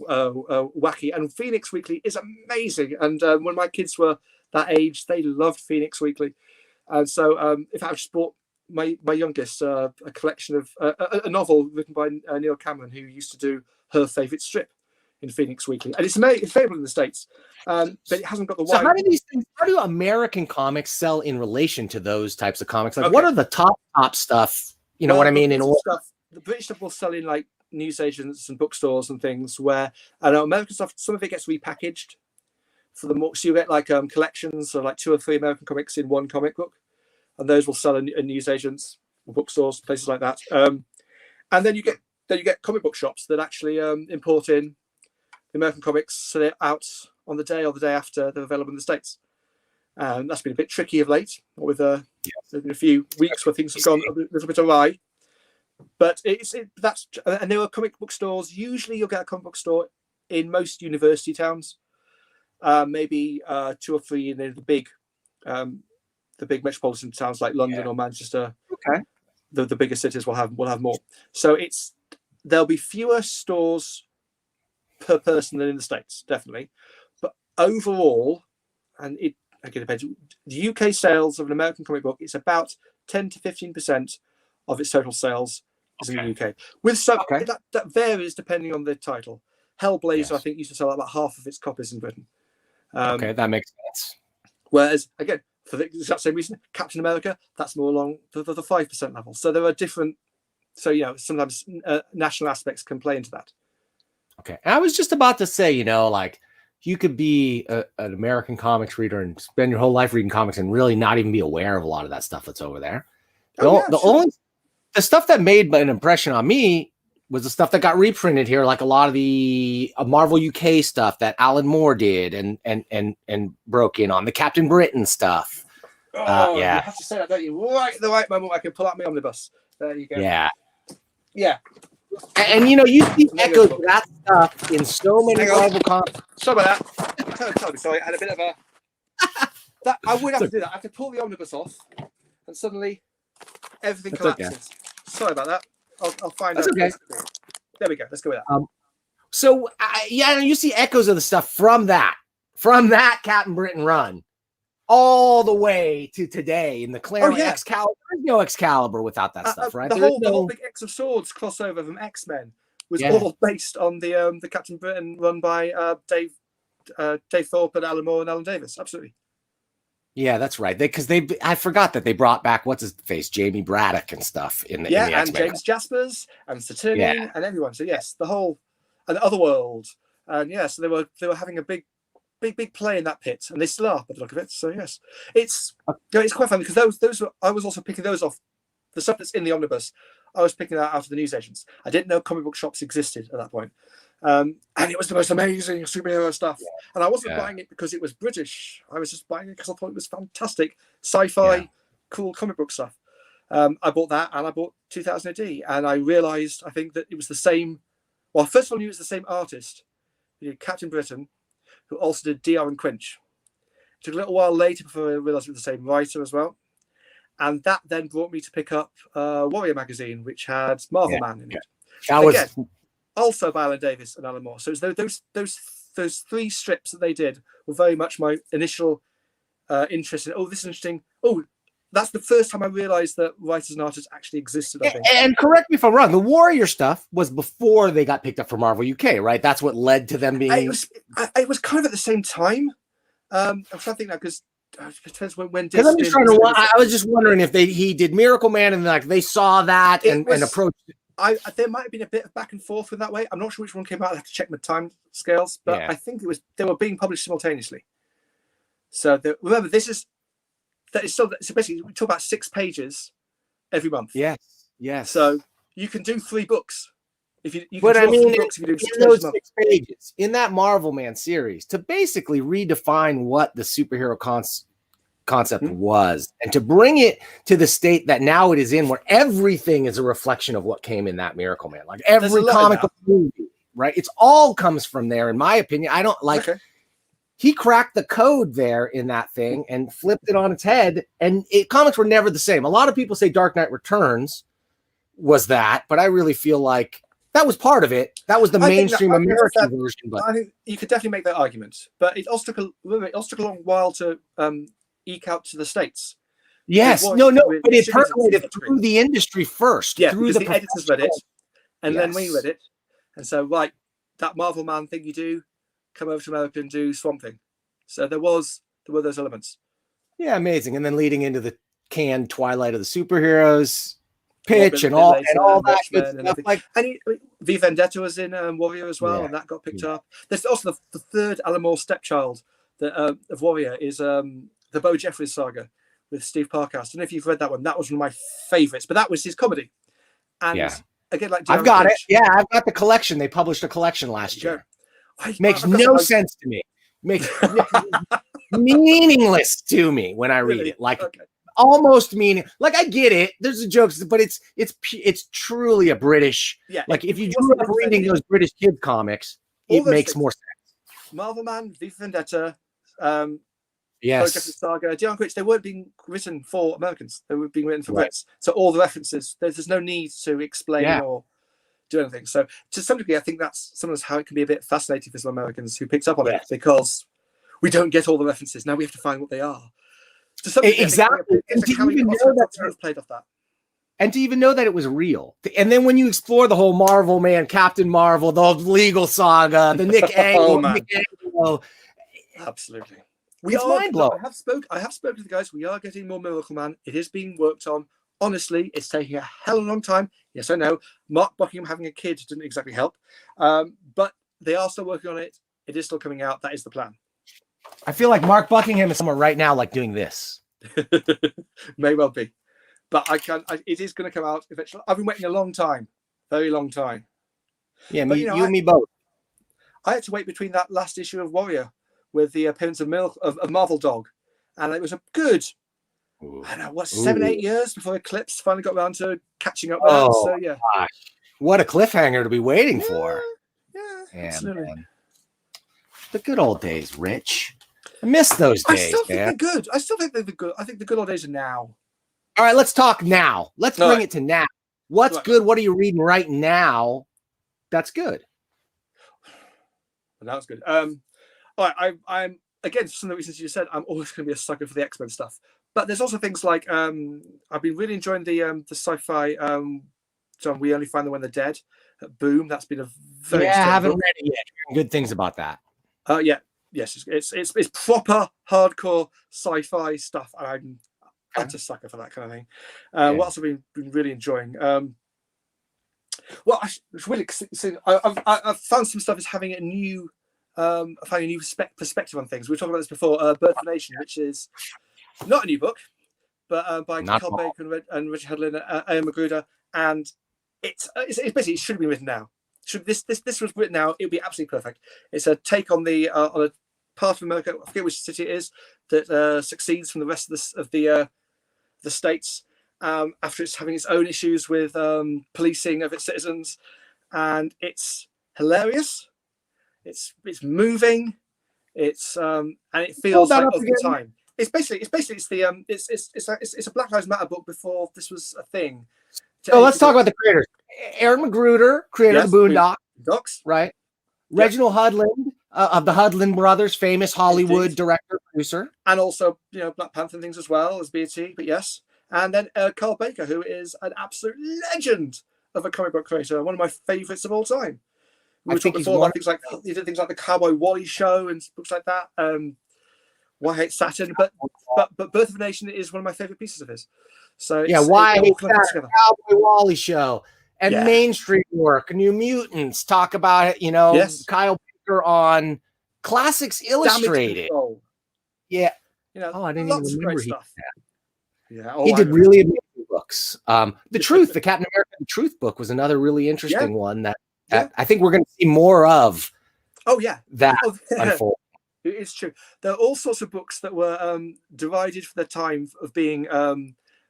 wacky. And Phoenix Weekly is amazing. And when my kids were that age, they loved Phoenix Weekly. And so, in fact, I just bought my youngest a collection of a novel written by Neil Cameron, who used to do her favourite strip in Phoenix Weekly, and it's available in the States, but it hasn't got the. So how do American comics sell in relation to those types of comics? Like, what are the top stuff? You know what I mean? The British stuff will sell in like newsagents and bookstores and things where, I know American stuff, some of it gets repackaged for the more, so you get like collections of like 2 or 3 American comics in one comic book, and those will sell in newsagents, bookstores, places like that. And then you get comic book shops that actually import in the American comics, so they're out on the day or the day after they're available in the States. That's been a bit tricky of late, with there's been a few weeks where things have gone a little bit awry. But and there are comic book stores. Usually, you'll get a comic book store in most university towns, maybe 2 or 3 in the big metropolitan towns like London or Manchester. Okay, the bigger cities will have more. So there'll be fewer stores per person than in the States, definitely. But overall, and it again depends. The UK sales of an American comic book, it's about 10 to 15% of its total sales is in the UK. With some that varies depending on the title. Hellblazer, I think, used to sell about half of its copies in Britain. That makes sense. Whereas, again, for the exact same reason, Captain America, that's more along the 5% level. So there are different. So sometimes national aspects can play into that. Okay, I was just about to say, like you could be an American comics reader and spend your whole life reading comics and really not even be aware of a lot of that stuff that's over there. The stuff that made an impression on me was the stuff that got reprinted here, like a lot of the Marvel UK stuff that Alan Moore did and broke in on the Captain Britain stuff. You have to say that, don't you? Right at the right moment, I can pull out my omnibus. There you go. Yeah. And you see echoes of that stuff in so many Marvel comics. Sorry about that. Sorry, I had a bit of a. I would have to do that. I have to pull the omnibus off, and suddenly everything collapses. Okay. Sorry about that. I'll find out. Okay. There we go. Let's go with that. So you see echoes of the stuff from that Captain Britain run, all the way to today in the Claremont Excalibur. There's no Excalibur without that stuff, right? The whole big X of Swords crossover from X-Men was all based on the Captain Britain run by Dave Thorpe and Alan Moore and Alan Davis. Absolutely. Yeah, that's right. I forgot that they brought back what's his face, Jamie Braddock and stuff in the and X-Men. James Jaspers and Saturnian and everyone. So yes, the whole and Otherworld, and so they were having a big play in that pit, and they still are by the look of it. So yes, it's quite funny because those were, I was also picking those off the stuff that's in the omnibus. I was picking that out of the newsagents. I didn't know comic book shops existed at that point. And it was the most amazing superhero stuff. And I wasn't buying it because it was British. I was just buying it because I thought it was fantastic sci-fi, cool comic book stuff. I bought that, and I bought 2000 AD, and I realized, I think, that it was the same. Well, first of all, I knew it was the same artist who did Captain Britain, who also did DR and Quinch. It took a little while later before I realized it was the same writer as well. And that then brought me to pick up Warrior magazine, which had Marvel Man in it. That was also by Alan Davis and Alan Moore. So it was those three strips that they did were very much my initial interest in. Oh, this is interesting. Oh, that's the first time I realized that writers and artists actually existed, I think. And correct me if I'm wrong, the Warrior stuff was before they got picked up for Marvel UK, right? That's what led to them being. It was kind of at the same time. I'm trying to think now because it depends when. Because I'm just trying to. I was just wondering if he did Miracle Man and like they saw that and approached it. There might have been a bit of back and forth in that way. I'm not sure which one came out. I have to check my time scales, but I think they were being published simultaneously. So remember, that is still, so basically we talk about 6 pages every month. Yes. So you can do 3 books if you. But I mean, in those 6 pages in that Marvel Man series, to basically redefine what the superhero concept was, and to bring it to the state that now it is in, where everything is a reflection of what came in that Miracle Man. Like every comic book movie, right? It's all comes from there, in my opinion. I don't like. Okay. He cracked the code there in that thing and flipped it on its head. And comics were never the same. A lot of people say Dark Knight Returns was that, but I really feel like that was part of it. That was the mainstream American version. But I think you could definitely make that argument. But it also took a long while to eke out to the States. Yes, no, but it percolated through the industry first. Yeah, through the editors read it, and then we read it, and so that Marvel Man thing you do, come over to America and do Swamp Thing. So there were those elements. Yeah, amazing. And then leading into the canned Twilight of the Superheroes pitch and all that good stuff. And V Vendetta was in Warrior as well, and that got picked up. There's also the third Alan Moore stepchild of Warrior is the Bo Jeffries saga with Steve Parkhurst. I don't know if you've read that one. That was one of my favorites, but that was his comedy. And again, like I've got it. Yeah, I've got the collection. They published a collection last year. Makes no sense to me. Makes meaningless to me when I read it. Like almost meaning. Like I get it. There's the jokes, but it's truly a British. Yeah. Like if you grew up reading those British kid comics, it makes more sense. Marvel Man, V Vendetta, yes, Saga, Dion Quitch, they weren't being written for Americans. They were being written for Brits. So all the references, there's no need to explain or do anything. So to some degree, I think that's sometimes how it can be a bit fascinating for some Americans who picked up on it, because we don't get all the references. Now we have to find what they are. To some degree, exactly. And to even know that played off that. And to even know that it was real. And then when you explore the whole Marvel Man, Captain Marvel, the legal saga, the Nick Angle. Absolutely. It's mind-blowing. I have spoken to the guys. We are getting more Miracle Man. It is being worked on. Honestly, it's taking a hell of a long time. Yes, I know. Mark Buckingham having a kid didn't exactly help. But they are still working on it. It is still coming out. That is the plan. I feel like Mark Buckingham is somewhere right now, like doing this. May well be. But it is going to come out eventually. I've been waiting a long time. Very long time. Yeah, but, you and me both. I had to wait between that last issue of Warrior with the appearance of Marvel Dog. And it was a good... I don't know, 7-8 years before Eclipse finally got around to catching up with that. So yeah, gosh. What a cliffhanger to be waiting for. Yeah, absolutely. Man. The good old days, Rich. I miss those days. I still think they're good. I still think they're good. I think the good old days are now. All right, let's talk now. Let's bring it to now. What's good? What are you reading right now? That's good. Well, that was good. All right, I'm again, for some of the reasons you said, I'm always going to be a sucker for the X-Men stuff. But there's also things like I've been really enjoying the sci-fi We Only Find Them When They're Dead Boom. That's been a very Yeah, I strong haven't book. read it yet. Hearing good things about that. Yeah, yes, it's proper hardcore sci-fi stuff, and I'm utter sucker for that kind of thing. What else have I been really enjoying? Well, it's really interesting. I've found some stuff is having a new, finding a new perspective on things. We were talking about this before. Birth of a Nation, which is not a new book, but by Not Carl at all. Baker and Richard Hedlund and A.M. Magruder, and it's basically it should have been written now. Should this was written now, it would be absolutely perfect. It's a take on on a part of America, I forget which city it is, that succeeds from the rest of the states after it's having its own issues with policing of its citizens, and it's hilarious. It's moving. It's and it feels like of the time. It's a Black Lives Matter book before this was a thing. So let's talk about the creators. Aaron Magruder, creator of the Boondocks, right? Yep. Reginald Hudlin of the Hudlin brothers, famous Hollywood director, producer. And also, Black Panther and things as well as BT, but yes. And then Carl Baker, who is an absolute legend of a comic book creator, one of my favorites of all time. We were talking before about things like he did things like the Cowboy Wally show and books like that. Why Hate Saturn, but Birth of a Nation is one of my favorite pieces of his. So yeah, Why Hate Saturn, Cowboy Wally show, and Main Street Work, New Mutants. Talk about it, Kyle Baker on Classics Illustrated. Yeah, I didn't even remember stuff. He did really amazing books. The Truth, the Captain America The Truth book was another really interesting one that I think we're going to see more of. Oh yeah, that unfold. It's true. There are all sorts of books that were derided for their time of being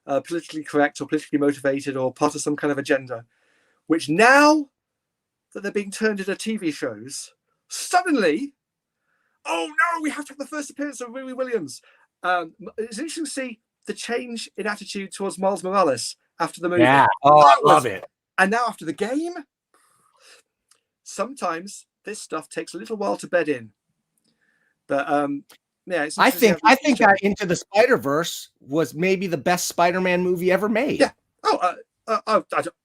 politically correct or politically motivated or part of some kind of agenda, which now that they're being turned into TV shows, suddenly, oh no, we have to have the first appearance of Riri Williams. It's interesting to see the change in attitude towards Miles Morales after the movie. Yeah, I love it. And now after the game, sometimes this stuff takes a little while to bed in. But I think that Into the Spider-Verse was maybe the best Spider-Man movie ever made. Yeah.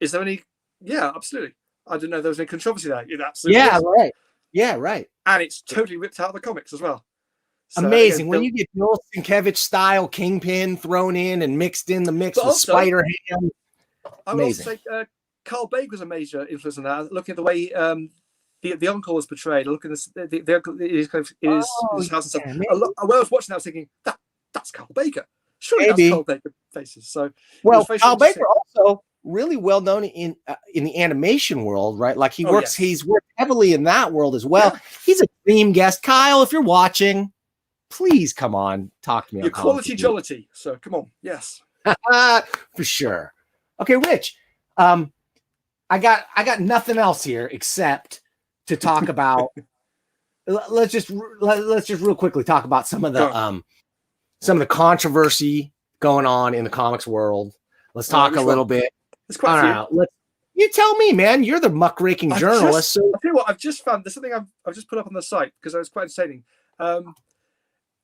Is there any? Yeah, absolutely. I didn't know there was any controversy there. It absolutely is. Right. Yeah, right. And it's totally ripped out of the comics as well. So, amazing. When you get Joel Sienkiewicz style Kingpin thrown in and mixed in the mix with Spider-Ham. I would also say Carl Baker was a major influence on that. Looking at the way the uncle was portrayed, looking at the uncle his house and stuff. When I was watching that, I was thinking that's Carl Baker. Surely that's Carl Baker faces. So Carl Baker also really well known in the animation world, right? Like he's worked heavily in that world as well. Yeah. He's a dream guest. Kyle, if you're watching, please come on, talk to me. Your quality jollity. So come on, yes, for sure. Okay, Rich. I got nothing else here except to talk about. let's just real quickly talk about some of the controversy going on in the comics world. Let's talk a little bit. You tell me, man. You're the muckraking journalist. I'll tell you what. I've just found there's something I've just put up on the site because I was quite entertaining.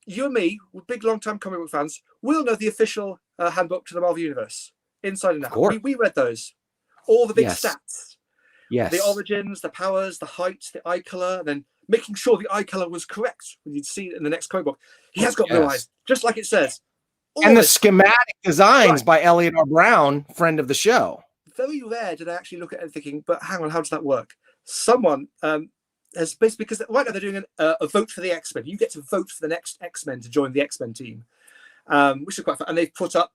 You and me, big long-time comic book fans, will know the official handbook to the Marvel Universe, inside and out. We read those. All the big stats. Yes. The origins, the powers, the height, the eye color, then making sure the eye color was correct when you'd see it in the next comic book. He has got blue eyes, just like it says. And the schematic designs by Elliot R. Brown, friend of the show. Very rare did I actually look at it thinking, but hang on, how does that work? Someone has basically, because right now they're doing a vote for the X-Men. You get to vote for the next X-Men to join the X-Men team, which is quite fun. And they've put up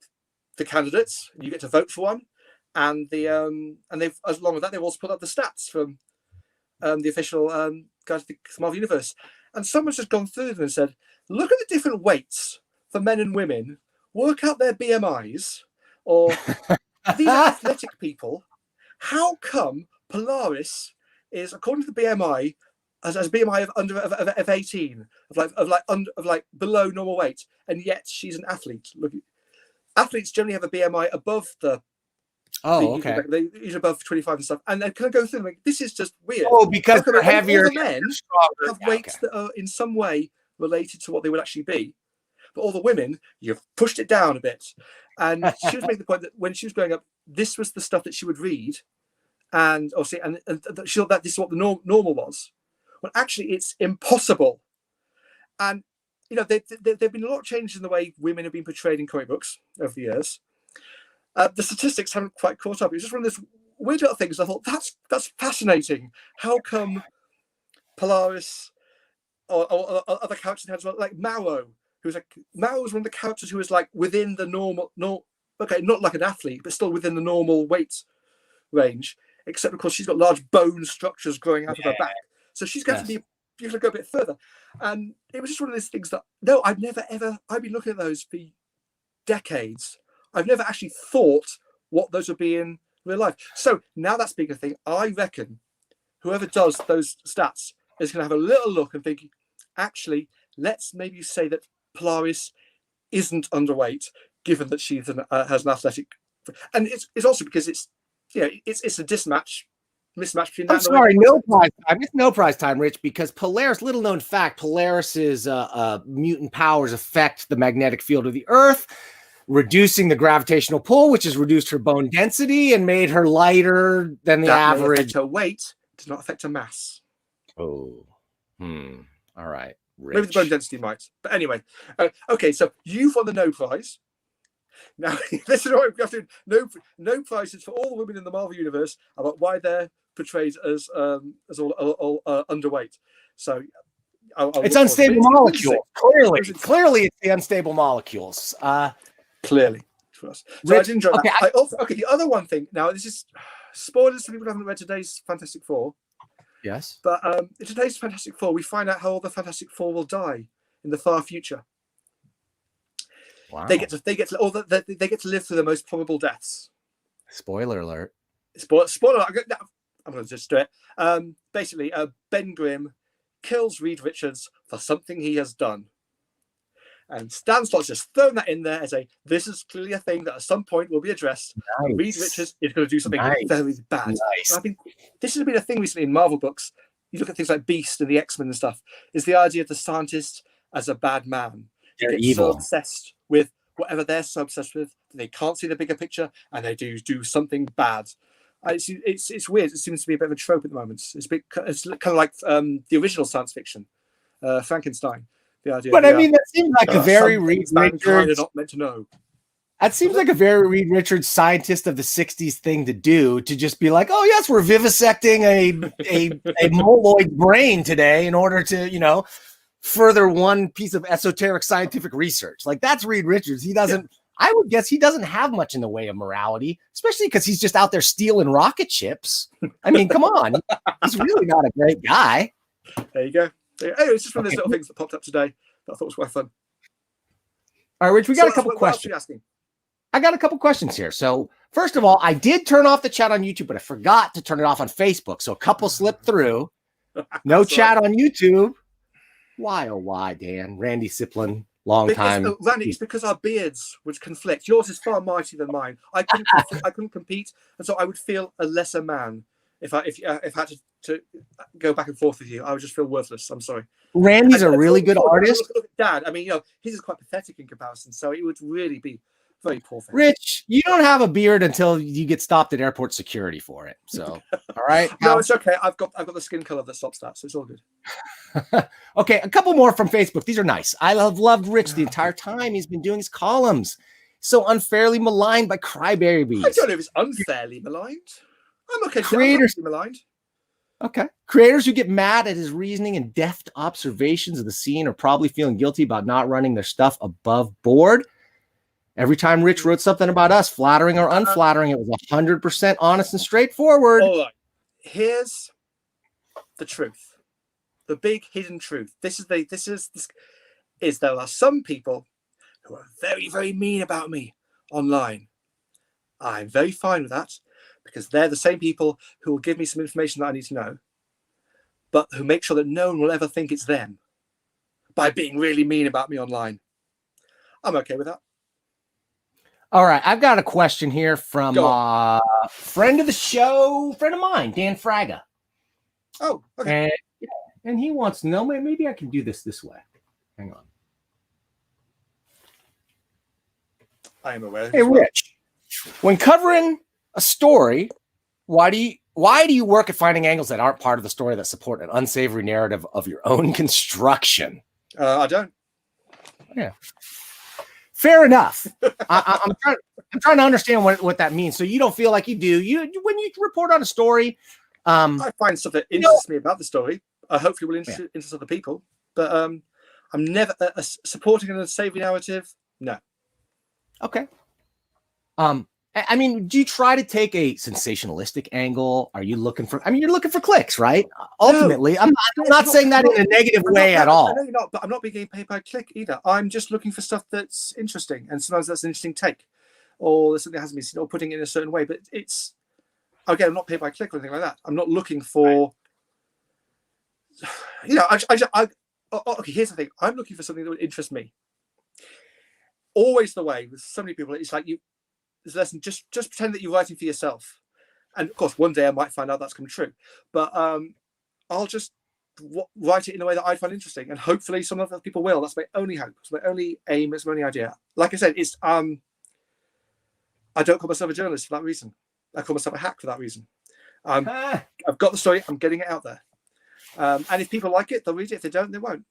the candidates. You get to vote for one. And they've, as long as that, they've also put up the stats from the official guide to the Marvel Universe. And someone's just gone through them and said, look at the different weights for men and women, work out their BMIs, or these are athletic people. How come Polaris is, according to the BMI, has a BMI of 18, of below normal weight, and yet she's an athlete? Look, athletes generally have a BMI above the. Oh, okay. They usually above 25 and stuff, and they kind of go through them like, this is just weird. Oh, because they're heavier. All the men have weights that are in some way related to what they would actually be, but all the women, you've pushed it down a bit. And she was making the point that when she was growing up, this was the stuff that she would read and obviously, and she thought that this is what the normal was. Well, actually, it's impossible. And there've been a lot of changes in the way women have been portrayed in comic books over the years. The statistics haven't quite caught up. It's just one of those weird little things. I thought that's fascinating. How come Polaris or other characters had as well, like Mao, Mao was one of the characters who was like within the normal, okay, not like an athlete, but still within the normal weight range. Except of course she's got large bone structures growing out of her back, so she's going to be. You've got to go a bit further. And it was just one of those things that, no, I've been looking at those for decades. I've never actually thought what those would be in real life. So now that's being a thing, I reckon whoever does those stats is going to have a little look and think, actually, let's maybe say that Polaris isn't underweight, given that she has an athletic. And it's also because it's a mismatch between that. I'm sorry, no prize time. It's no prize time, Rich, because Polaris, little known fact, Polaris's mutant powers affect the magnetic field of the Earth, reducing the gravitational pull, which has reduced her bone density and made her lighter than the average. Her weight does not affect her mass. Oh, all right. Rich. Maybe the bone density might. But anyway, okay, so you've won the no prize. Now, this is what we've got to do. No prizes for all the women in the Marvel Universe about why they're portrayed as all underweight. So it's unstable molecules. Clearly, it's the unstable molecules. Clearly, for us. So Rich, I did enjoy that. Okay, the other one thing. Now, this is spoilers for people who haven't read today's Fantastic Four. Yes. But in today's Fantastic Four, we find out how all the Fantastic Four will die in the far future. Wow. They get to live through the most probable deaths. Spoiler alert. Spoiler alert. I'm going to just do it. Basically, Ben Grimm kills Reed Richards for something he has done. And Stan Slott's just thrown that in there as this is clearly a thing that at some point will be addressed. Nice. Reed Richards is going to do something very bad. Nice. I think this has been a thing recently in Marvel books. You look at things like Beast and the X-Men and stuff, is the idea of the scientist as a bad man. They're they get evil. so obsessed with whatever they're so obsessed with, they can't see the bigger picture and they do something bad. It's weird. It seems to be a bit of a trope at the moment. It's kind of like the original science fiction, Frankenstein. The idea. But I mean, that seems like a very Reed Richards. Not meant to know. That seems like a very Reed Richards scientist of the '60s thing to do. To just be like, oh yes, we're vivisecting a moloid brain today in order to further one piece of esoteric scientific research. Like that's Reed Richards. He doesn't. Yeah. I would guess he doesn't have much in the way of morality, especially because he's just out there stealing rocket ships. I mean, come on, he's really not a great guy. There you go. Anyway, it's just one of those little things that popped up today that I thought was quite fun. All right, Rich, we got a couple questions. What else are you asking? I got a couple questions here. So first of all, I did turn off the chat on YouTube, but I forgot to turn it off on Facebook. So a couple slipped through. No chat on YouTube. Why, oh why, Dan? Randy Siplin, long time. Randy, it's because our beards would conflict. Yours is far mightier than mine. I couldn't compete, and so I would feel a lesser man if I had to go back and forth with you. I would just feel worthless. I'm sorry. Randy's a really good artist. Look at Dad. I mean, his is quite pathetic in comparison, so it would really be very poor thing. Rich, you don't have a beard until you get stopped at airport security for it. So, all right. No, it's okay. I've got the skin color that stops that, so it's all good. Okay, a couple more from Facebook. These are nice. I have loved Rich the entire time he's been doing his columns. So unfairly maligned by crybabies. I don't know if it's unfairly maligned. I'm okay. Creators maligned. Okay. Creators who get mad at his reasoning and deft observations of the scene are probably feeling guilty about not running their stuff above board. Every time Rich wrote something about us, flattering or unflattering, it was 100% honest and straightforward. All right. Here's the truth. The big hidden truth. This is there are some people who are very, very mean about me online. I'm very fine with that because they're the same people who will give me some information that I need to know, but who make sure that no one will ever think it's them by being really mean about me online. I'm okay with that. All right. I've got a question here from a friend of the show, friend of mine, Dan Fraga. Oh, okay. And he wants to know, maybe I can do this way. Hang on. I am aware. Hey, Rich, when covering a story, why do why do you work at finding angles that aren't part of the story that support an unsavory narrative of your own construction? I don't. Yeah. Fair enough. I'm trying to understand what that means. So you don't feel like you do. When you report on a story, I find stuff that interests me about the story. I hopefully will interest other people. But I'm never supporting an unsavory narrative. No. Okay. I mean, do you try to take a sensationalistic angle? Are you looking for? I mean, you're looking for clicks, right? Ultimately, no, I'm not saying that in a negative way at all. I know you're not, but I'm not being paid by click either. I'm just looking for stuff that's interesting, and sometimes that's an interesting take, or there's something that hasn't been seen, or putting it in a certain way. But it's again, I'm not paid by click or anything like that. I'm not looking for, okay, here's the thing. I'm looking for something that would interest me. Always the way with so many people, it's like there's a lesson. Just pretend that you're writing for yourself, and of course, one day I might find out that's come true. But I'll just write it in a way that I find interesting, and hopefully some other people will. That's my only hope. It's my only aim. It's my only idea. Like I said, it's I don't call myself a journalist for that reason. I call myself a hack for that reason. I've got the story. I'm getting it out there, and if people like it, they'll read it. If they don't, they won't.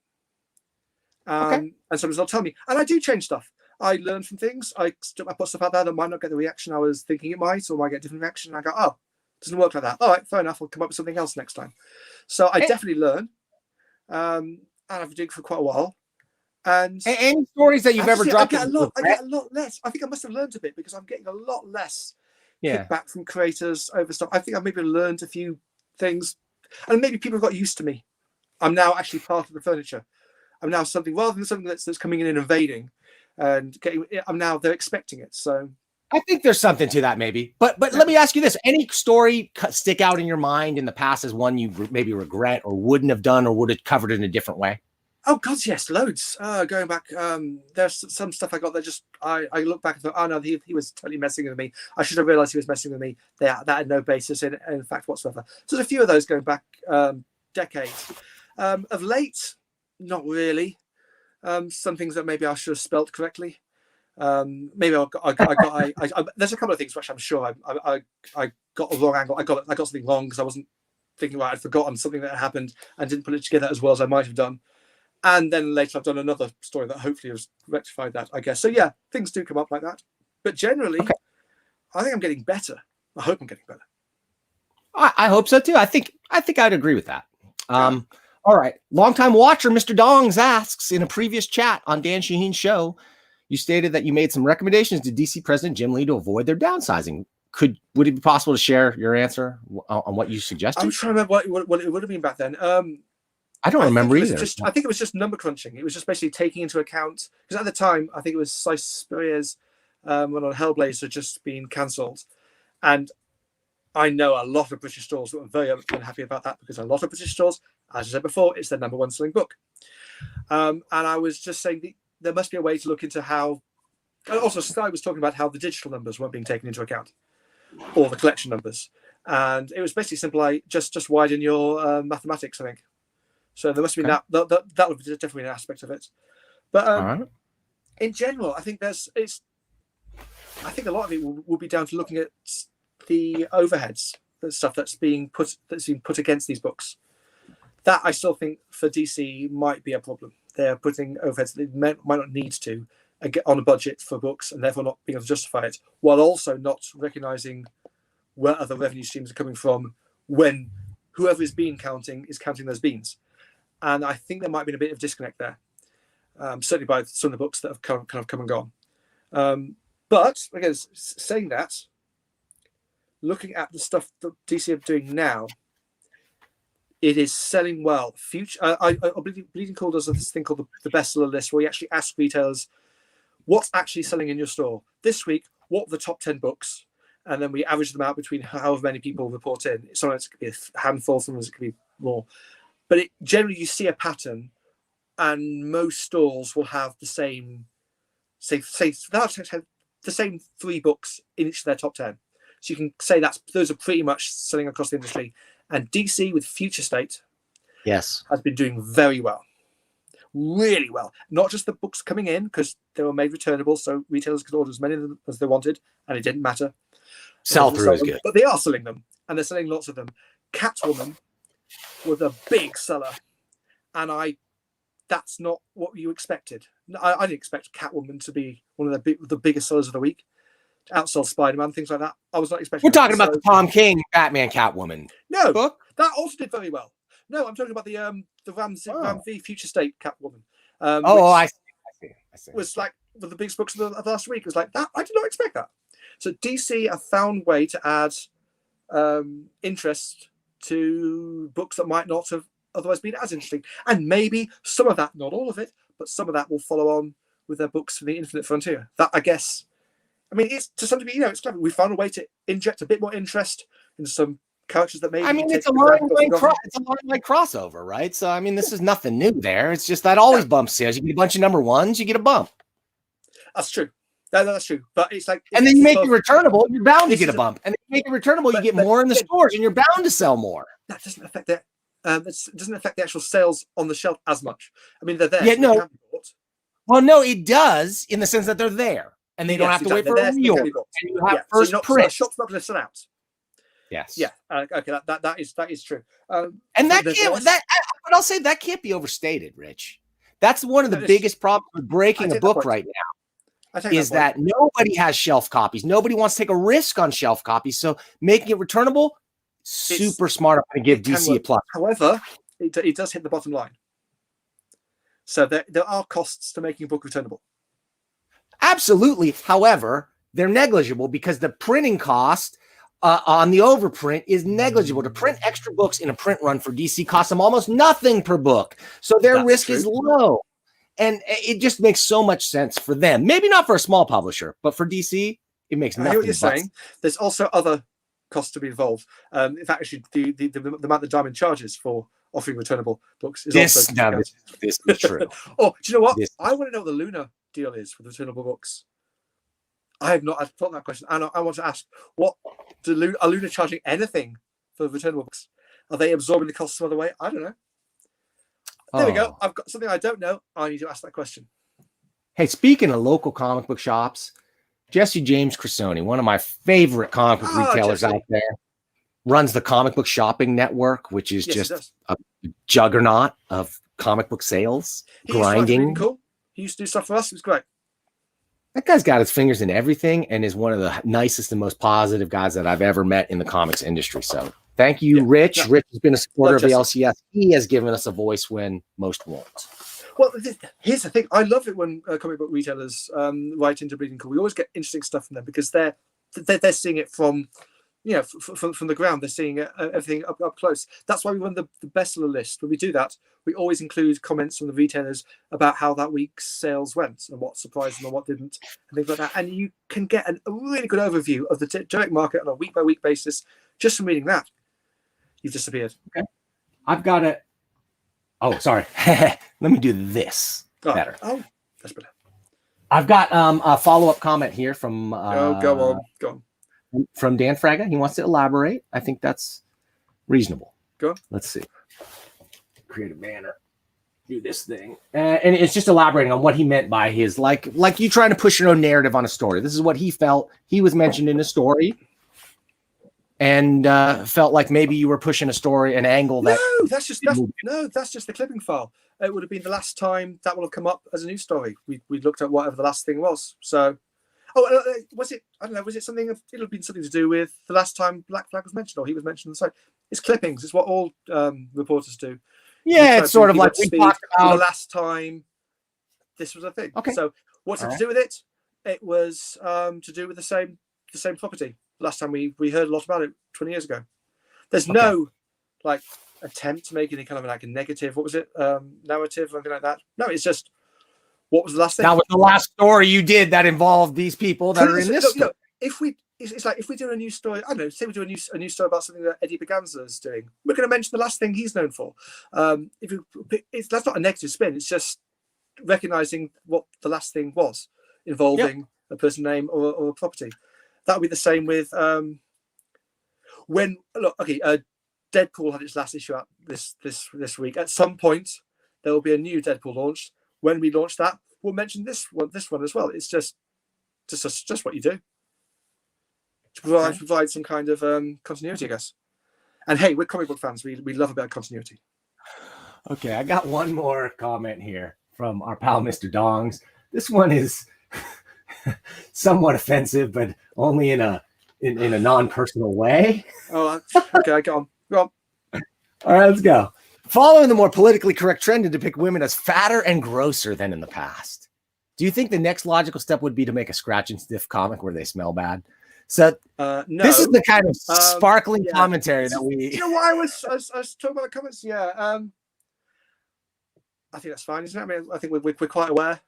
And sometimes they'll tell me, and I do change stuff. I learn from things. I put stuff out there that might not get the reaction I was thinking it might, or might get a different reaction. And I go, oh, it doesn't work like that. All right, fair enough. I'll come up with something else next time. So I definitely learn. And I've been doing it for quite a while. And any stories that you've ever dropped? I get a lot less. I think I must have learned a bit because I'm getting a lot less kickback from creators over stuff. I think I've maybe learned a few things, and maybe people have got used to me. I'm now actually part of the furniture. I'm now something rather than something that's coming in and invading. And they're expecting it. So I think there's something to that, maybe. But let me ask you this: any story stick out in your mind in the past as one you maybe regret or wouldn't have done, or would have covered in a different way? Oh God, yes, loads. Going back, there's some stuff I got that just I look back and thought, oh no, he was totally messing with me. I should have realized he was messing with me. That had no basis in fact whatsoever. So there's a few of those going back decades. Of late, not really. Some things that maybe I should have spelt correctly. Maybe there's a couple of things which I'm sure I got a wrong angle. I got something wrong because I wasn't thinking right. I'd forgotten something that happened and didn't put it together as well as I might have done. And then later I've done another story that hopefully has rectified that, I guess. So yeah, things do come up like that. But generally, I think I'm getting better. I hope I'm getting better. I hope so too. I think I'd agree with that. All right. Longtime watcher, Mr. Dongs asks, in a previous chat on Dan Shaheen's show, you stated that you made some recommendations to DC President Jim Lee to avoid their downsizing. Would it be possible to share your answer on what you suggested? I'm trying to remember what it would have been back then. I don't remember either. I think it was just number crunching. It was just basically taking into account, because at the time, I think it was Spurrier's one on Hellblazer had just been cancelled. And I know a lot of British stores that were very unhappy about that, because a lot of British stores, as I said before, it's their number one selling book. And I was just saying there must be a way to look into how. And also, Sky was talking about how the digital numbers weren't being taken into account, or the collection numbers. And it was basically simple, just widen your mathematics, I think. So there must be that would be definitely an aspect of it. But in general, I think I think a lot of it will be down to looking at the overheads, the stuff that's being put against these books. That I still think for DC might be a problem. They're putting overheads they might not need to get on a budget for books, and therefore not being able to justify it, while also not recognizing where other revenue streams are coming from when whoever is bean counting is counting those beans. And I think there might have been a bit of disconnect there, certainly by some of the books that have kind of come and gone. But again, saying that, looking at the stuff that DC are doing now, it is selling well. I believe Bleeding Cool does this thing called the bestseller list, where you actually ask retailers what's actually selling in your store this week. What are the top 10 books? And then we average them out between however many people report in. Sometimes it could be a handful, sometimes it could be more. But generally, you see a pattern, and most stores will have the same, say the same 3 books in each of their top 10. So you can say those are pretty much selling across the industry. And DC with Future State, has been doing very well, really well. Not just the books coming in, because they were made returnable, so retailers could order as many of them as they wanted, and it didn't matter. Sell through is good, but they are selling them. and they're selling lots of them. Catwoman was a big seller, and that's not what you expected. I didn't expect Catwoman to be one of the biggest sellers of the week. Outsell Spider-Man, things like that. I was not expecting. We're talking about the Tom King Batman Catwoman book. That also did very well. No, I'm talking about the Ram V Future State Catwoman. I see. Was like one of the biggest books of last week. It was like that. I did not expect that. So DC have found way to add interest to books that might not have otherwise been as interesting, and maybe some of that, not all of it, but some of that will follow on with their books for the Infinite Frontier. That, I guess, I mean, it's to some degree, it's clever. We found a way to inject a bit more interest in some characters that maybe. I mean, it's a line crossover, right? So, I mean, this is nothing new there. It's just that always bumps sales. You get a bunch of number ones, you get a bump. That's true. That's true. But it's like, and then you make it returnable, you're bound to get a bump. And then you make it returnable, you get more in the stores, and you're bound to sell more. That doesn't affect that. It doesn't affect the actual sales on the shelf as much. I mean, they're there. Yeah, no. Well, no, it does in the sense that they're there, and they don't have to wait for a reorder. And you have first print. Shop's not going to sell out. Yes. Yeah. Okay. That is true. And that can't. But I'll say that can't be overstated, Rich. That's one of the biggest problems with breaking a book right now. Is that nobody has shelf copies. Nobody wants to take a risk on shelf copies. So making it returnable, super smart. I'm going to give DC a plus. However, it does hit the bottom line. So there are costs to making a book returnable. Absolutely. However, they're negligible because the printing cost on the overprint is negligible. To print extra books in a print run for DC costs them almost nothing per book. So their risk is low. And it just makes so much sense for them. Maybe not for a small publisher, but for DC, it makes nothing. I hear what you're saying. There's also other costs to be involved. In fact, actually, the amount that Diamond charges for offering returnable books is this is true. Oh, do you know what? I want to know what the Luna deal is with returnable books. I've thought that question. And I want to ask, are Luna charging anything for returnable books? Are they absorbing the costs some other way? I don't know. There we go. I've got something I don't know. I need to ask that question. Hey, speaking of local comic book shops, Jesse James Crisoni, one of my favorite comic book retailers out there, runs the Comic Book Shopping Network, which is just a juggernaut of comic book sales, grinding. Cool. He used to do stuff for us. It was great. That guy's got his fingers in everything and is one of the nicest and most positive guys that I've ever met in the comics industry. So thank you, Rich. No. Rich has been a supporter of the LCS. He has given us a voice when most won't. Well, here's the thing. I love it when comic book retailers write into Bleeding Cool. We always get interesting stuff from them because they're seeing it from, from the ground. They're seeing everything up close. That's why we run the bestseller list. When we do that, we always include comments from the retailers about how that week's sales went and what surprised them and what didn't, and things like that. And you can get a really good overview of the direct market on a week-by-week basis just from reading that. You've disappeared. Okay. I've got it. Oh, sorry. Let me do this better. Oh, that's better. I've got a follow-up comment here from go on. From Dan Fraga. He wants to elaborate. I think that's reasonable. Go on. Let's see. Create a banner. Do this thing. And it's just elaborating on what he meant by his like you trying to push your own narrative on a story. This is what he felt. He was mentioned in a story. And felt like maybe you were pushing a story, an angle that that's just the clipping file. It would have been the last time that will have come up as a news story. We looked at whatever the last thing was. So, was it? I don't know. Was it something? It would have been something to do with the last time Black Flag was mentioned, or he was mentioned on the site. It's clippings. It's what all reporters do. Yeah, it's sort of like we talked about the last time this was a thing. Okay. So, what's it to do with it? It was to do with the same property. Last time we heard a lot about it 20 years ago. There's no attempt to make any kind of a negative, what was it, narrative or anything like that. No, it's just what was the last thing. That was the last story you did that involved these people that are in this story. It's like if we do a news story, I don't know, say we do a news story about something that Eddie Berganza is doing, we're going to mention the last thing he's known for. That's not a negative spin. It's just recognizing what the last thing was involving a person name or a property. That would be the same with Deadpool had its last issue out this week. At some point, there will be a new Deadpool launched. When we launch that, we'll mention this one as well. It's just what you do. to provide some kind of continuity, I guess. And hey, we're comic book fans. We love a bit of continuity. Okay, I got one more comment here from our pal Mr. Dongs. This one is somewhat offensive, but only in a non-personal way. Oh, okay, go on. All right, let's go. Following the more politically correct trend to depict women as fatter and grosser than in the past, do you think the next logical step would be to make a scratch and sniff comic where they smell bad? So no. This is the kind of sparkling commentary that we. You know what I was talking about the comments? Yeah, I think that's fine, isn't it? I mean, I think we're quite aware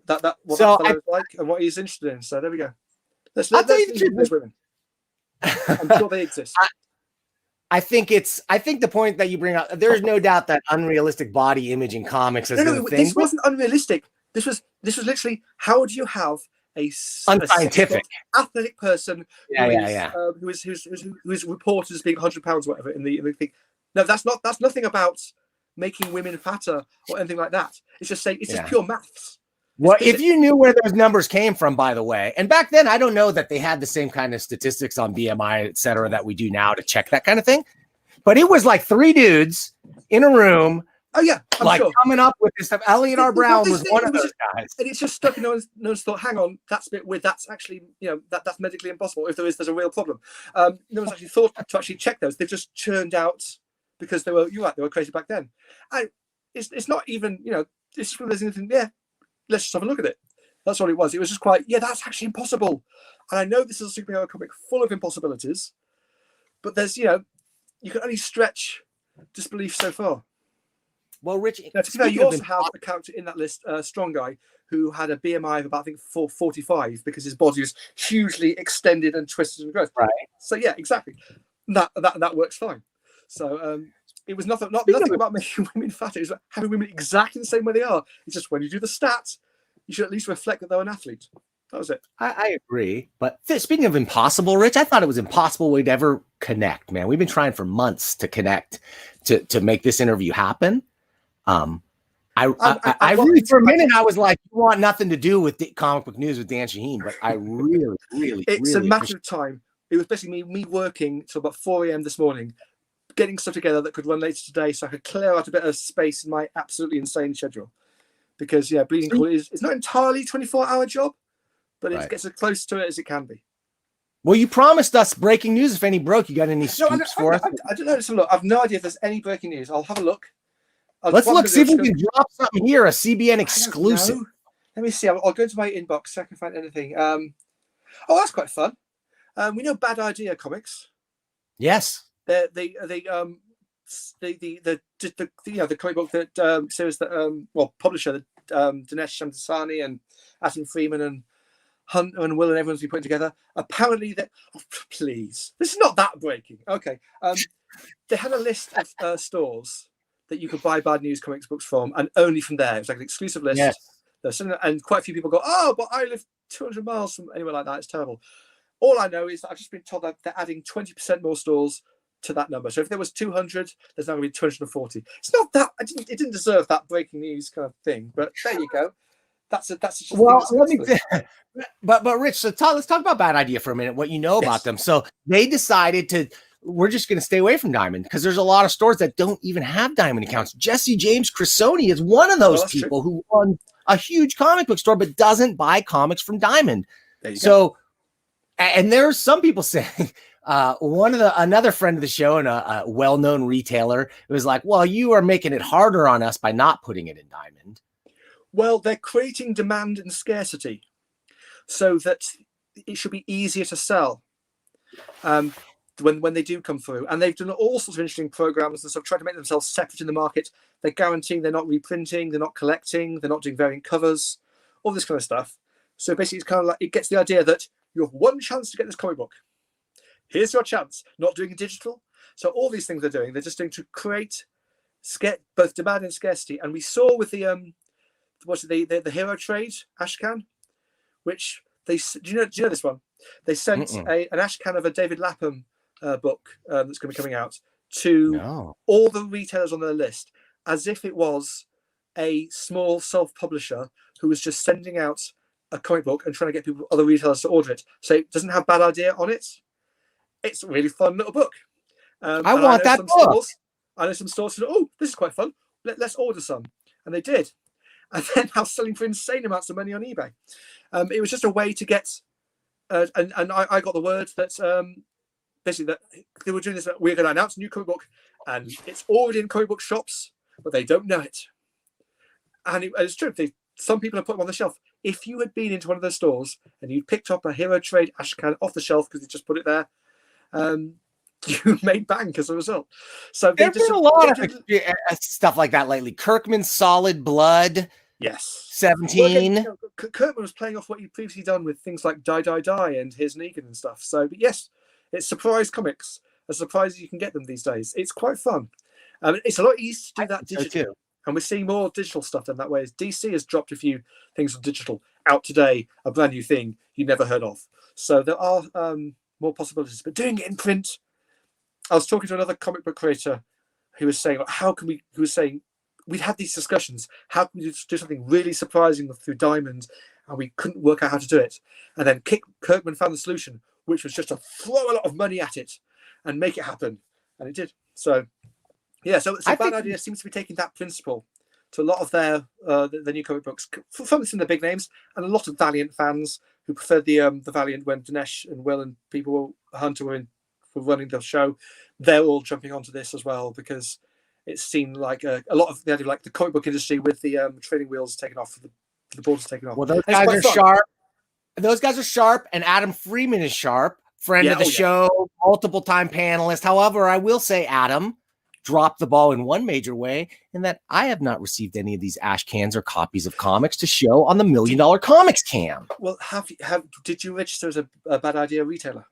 that what that fellow is like and what he's interested in. So there we go. Let's those women. I'm sure they exist. I think the point that you bring up, there's no doubt that unrealistic body image in comics is a thing. This wasn't unrealistic. This was literally, how do you have a unscientific athletic person who is reported as being 100 pounds, whatever, in the thing? No, that's nothing about making women fatter or anything like that. It's just saying it's just pure maths. Well, if you knew where those numbers came from, by the way, and back then, I don't know that they had the same kind of statistics on BMI, et cetera, that we do now to check that kind of thing. But it was like 3 dudes in a room. Oh yeah, I'm sure. Coming up with this stuff. Elliot R. Brown was one of those guys, and it's just stuck. No one's thought, hang on, that's a bit weird. That's actually, that's medically impossible. If there's a real problem. No one's actually thought to actually check those. They've just churned out because they were crazy back then. And it's not even, it's there's anything. Yeah, let's just have a look at it. That's all it was. It was just quite, that's actually impossible. And I know this is a superhero comic full of impossibilities, but there's, you can only stretch disbelief so far. Well, Rich, you also have a character in that list, Strong Guy, who had a BMI of about, I think, 45 because his body was hugely extended and twisted and gross. Right. So yeah, exactly. That works fine. So it was nothing about making women fatter. It was having women exactly the same way they are. It's just when you do the stats, you should at least reflect that they're an athlete. That was it. I agree. But speaking of impossible, Rich, I thought it was impossible we'd ever connect, man. We've been trying for months to connect to make this interview happen. I really, for a minute, I was like, you want nothing to do with comic book news with Dan Shaheen, but I really, it's a matter of time. It was basically me working till about 4 a.m. this morning, getting stuff together that could run later today so I could clear out a bit of space in my absolutely insane schedule. Because, Bleeding Cool it's not entirely a 24-hour job, but it gets as close to it as it can be. Well, you promised us breaking news. If any broke, you got any scoops for us? I don't know. So look, I've no idea if there's any breaking news. I'll have a look. Let's look, see if we can drop something here, a CBN exclusive. Let me see. I'll go into my inbox so I can find anything. Oh, that's quite fun. We know Bad Idea Comics. Yes. The comic book that series that publisher that Dinesh Shamdasani and Atom Freeman and Hunt and Will and everyone's been putting together. Apparently, please, this is not that breaking. Okay, they had a list of stores that you could buy Bad News Comics books from, and only from there. It was like an exclusive list. Yes. And quite a few people go, oh, but I live 200 miles from anywhere like that. It's terrible. All I know is that I've just been told that they're adding 20% more stores to that number. So if there was 200, there's now going to be 240. It's not that it didn't deserve that breaking news kind of thing, but there you go. That's but Rich, so let's talk about Bad Idea for a minute. What you know about them? So they decided we're just going to stay away from Diamond because there's a lot of stores that don't even have Diamond accounts. Jesse James Crisoni is one of those people who run a huge comic book store but doesn't buy comics from Diamond. So, and there's some people saying another friend of the show and a well-known retailer was like, well, you are making it harder on us by not putting it in Diamond. Well, they're creating demand and scarcity so that it should be easier to sell when they do come through. And they've done all sorts of interesting programs and sort of trying to make themselves separate in the market. They're guaranteeing they're not reprinting, they're not collecting, they're not doing variant covers, all this kind of stuff. So basically, it's kind of like it gets the idea that you have one chance to get this comic book. Here's your chance. Not doing it digital. So all these things they're just doing to create both demand and scarcity. And we saw with the hero trade Ashcan, which do you know this one? They sent an Ashcan of a David Lapham book that's going to be coming out to all the retailers on their list, as if it was a small self-publisher who was just sending out a comic book and trying to get people, other retailers to order it. So it doesn't have Bad Idea on it. It's a really fun little book. I want that book. I know some stores said, "Oh, this is quite fun. Let's order some," and they did. And then now selling for insane amounts of money on eBay. It was just a way to get, and I got the word that basically that they were doing this. We're going to announce a new comic book, and it's already in comic book shops, but they don't know it. And it's true. Some people have put them on the shelf. If you had been into one of those stores and you picked up a Hero Trade Ashcan off the shelf because they just put it there, you made bank as a result. So there's been a lot of stuff like that lately. Kirkman's Solid Blood. Yes. 17. Well, Kirkman was playing off what he'd previously done with things like Die Die Die and His Negan and stuff. So, but yes, it's surprise comics. As surprised as you can get them these days. It's quite fun. It's a lot easier to do that digitally. And we're seeing more digital stuff done that way. As DC has dropped a few things on digital. Out today, a brand new thing you never heard of. So there are more possibilities. But doing it in print, I was talking to another comic book creator who was saying, we'd had these discussions. How can we do something really surprising through Diamond? And we couldn't work out how to do it. And then Kirkman found the solution, which was just to throw a lot of money at it and make it happen. And it did. So, yeah, so Bad Idea seems to be taking that principle to a lot of their new comic books, from some of the big names, and a lot of Valiant fans who preferred the Valiant when Dinesh and Will and Hunter were running the show. They're all jumping onto this as well because it seemed like a lot of the idea, like the comic book industry with the training wheels taken off, the borders taken off. Well, those guys are sharp. Those guys are sharp, and Adam Freeman is sharp. Friend of the show, multiple-time panelist. However, I will say Adam dropped the ball in one major way, in that I have not received any of these ash cans or copies of comics to show on the $1 Million Comics Cam. Well, did you register as a Bad Idea retailer?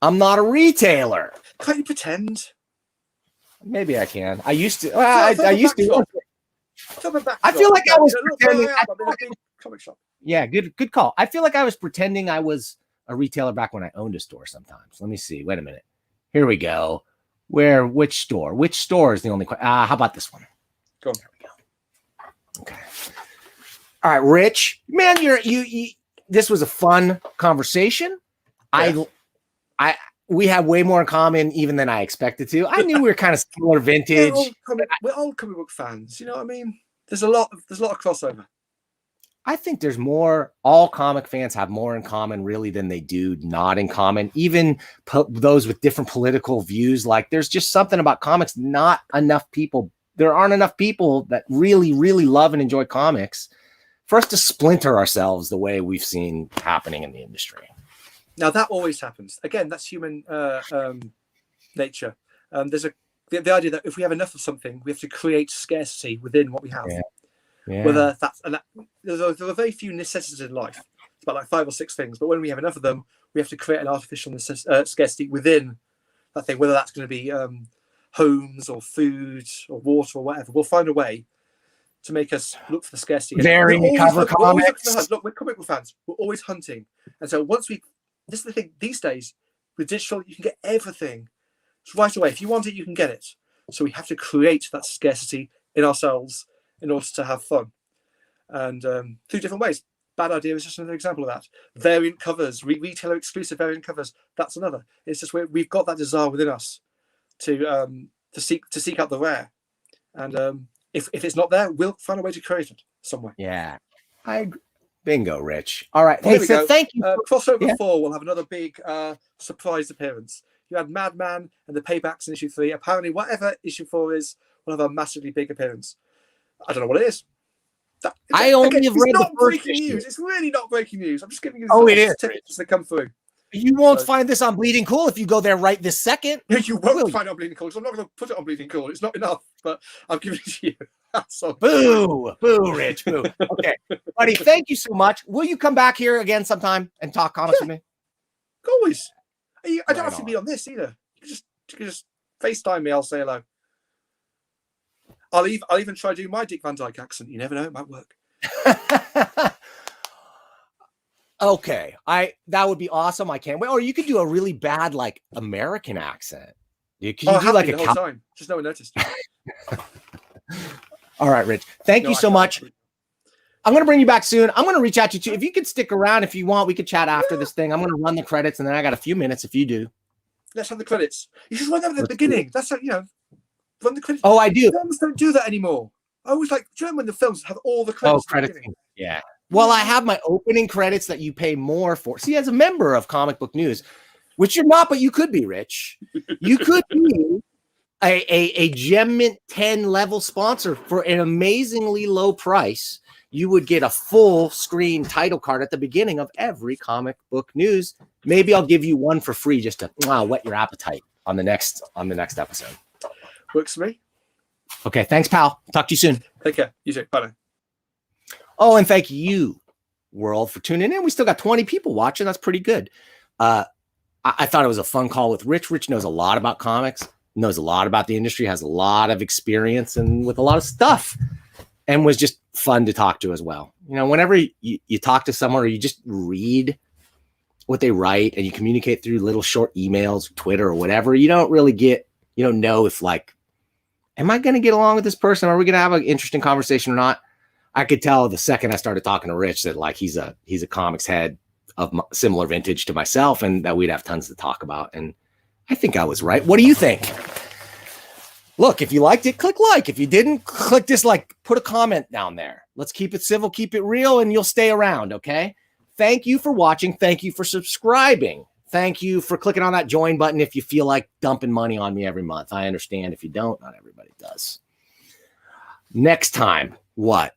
I'm not a retailer. Can't you pretend? Maybe I can. I used to. I used to. I feel like I was pretending. Comic shop. Yeah, good call. I feel like I was pretending I was a retailer back when I owned a store sometimes. Let me see. Wait a minute. Here we go. Which store? Which store is the only question? How about this one? Go on. There we go. Okay. All right, Rich. Man, you this was a fun conversation. Yeah. We have way more in common even than I expected to. I knew we were kind of similar vintage. We're all comic book fans. You know what I mean? There's a lot of crossover. I think there's more. All comic fans have more in common, really, than they do not in common. Even those with different political views. Like, there's just something about comics. Not enough people. There aren't enough people that really, really love and enjoy comics for us to splinter ourselves the way we've seen happening in the industry. Now that always happens. Again, that's human nature. There's the idea that if we have enough of something, we have to create scarcity within what we have. Yeah. Whether that's there are very few necessities in life. It's about like 5 or 6 things. But when we have enough of them, we have to create an artificial scarcity within that thing. Whether that's going to be homes or food or water or whatever, we'll find a way to make us look for the scarcity. Variant cover comics. Look, we're comic book fans. We're always hunting, and so this is the thing these days with digital, you can get everything right away. If you want it, you can get it. So we have to create that scarcity in ourselves in order to have fun. And through different ways. Bad Idea is just another example of that. Variant covers, retailer exclusive variant covers. That's another. It's just we've got that desire within us to seek out the rare. And if it's not there, we'll find a way to create it somewhere. Yeah. Bingo, Rich. All right. Hey, so thank you. Crossover 4 will have another big surprise appearance. You had Madman and the Paybacks in issue 3. Apparently, whatever issue 4 is, will have a massively big appearance. I don't know what it is. I only have read the first issue. News. It's really not breaking news. I'm just giving you tickets as they come through. You won't find this on Bleeding Cool if you go there right this second. You won't find it on Bleeding Cool. I'm not going to put it on Bleeding Cool. It's not enough, but I'm giving it to you. Boo, Rich, boo. Okay, buddy, thank you so much. Will you come back here again sometime and talk comics with me? Always. I don't have to be on this either. You can just FaceTime me. I'll say hello. I'll even try to do my Dick Van Dyke accent. You never know, it might work. Okay, that would be awesome. I can't wait. Or you could do a really bad like American accent. Can you do like a whole time? Just no one noticed. All right, Rich. Thank you so much. I'm going to bring you back soon. I'm going to reach out to you too. If you could stick around, if you want, we could chat after this thing. I'm going to run the credits, and then I got a few minutes if you do. Let's have the credits. You should run them at the beginning. That's like, run the credits. Oh, I do. Films don't do that anymore. I always like, do you remember when the films have all the credits? Oh, credits. Yeah. Well, I have my opening credits that you pay more for. See, as a member of Comic Book News, which you're not, but you could be, Rich. You could be a Gem Mint 10 level sponsor for an amazingly low price. You would get a full screen title card at the beginning of every Comic Book News. Maybe I'll give you one for free just to whet your appetite on the next episode. Works for me. Okay, thanks, pal. Talk to you soon. Take care. You too. Bye now. Oh, and thank you, world, for tuning in. We still got 20 people watching. That's pretty good. I thought it was a fun call with Rich. Rich knows a lot about comics, knows a lot about the industry, has a lot of experience and with a lot of stuff, and was just fun to talk to as well. Whenever you talk to someone or you just read what they write and you communicate through little short emails, Twitter or whatever, you don't know if am I going to get along with this person? Are we going to have an interesting conversation or not? I could tell the second I started talking to Rich that he's a comics head of similar vintage to myself, and that we'd have tons to talk about. And I think I was right. What do you think? Look, if you liked it, click like. If you didn't, click dislike. Put a comment down there. Let's keep it civil, keep it real, and you'll stay around, okay? Thank you for watching. Thank you for subscribing. Thank you for clicking on that join button if you feel like dumping money on me every month. I understand if you don't. Not everybody does. Next time, what?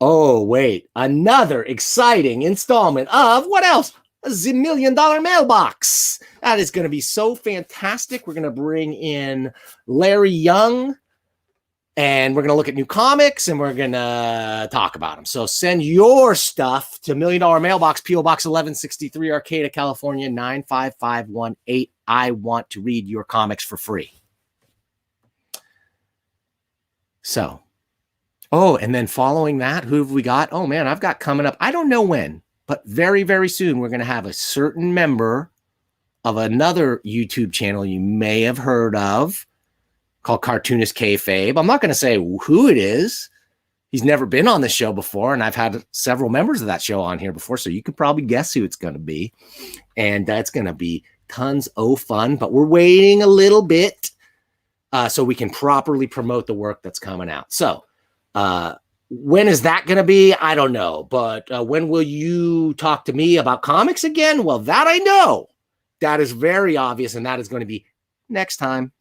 Oh, wait. Another exciting installment of what else? The $1 Million Mailbox. That is going to be so fantastic. We're going to bring in Larry Young, and we're going to look at new comics, and we're going to talk about them. So send your stuff to $1 Million Mailbox, P.O. Box 1163, Arcata, California, 95518. I want to read your comics for free. So, and then following that, who have we got? Oh, man, I've got coming up. I don't know when, but very, very soon, we're going to have a certain member of another YouTube channel you may have heard of called Cartoonist Kayfabe. I'm not going to say who it is. He's never been on the show before, and I've had several members of that show on here before, so you could probably guess who it's going to be. And that's going to be tons of fun, but we're waiting a little bit so we can properly promote the work that's coming out. So, when is that going to be? I don't know. But when will you talk to me about comics again? Well, that I know. That is very obvious, and that is going to be next time.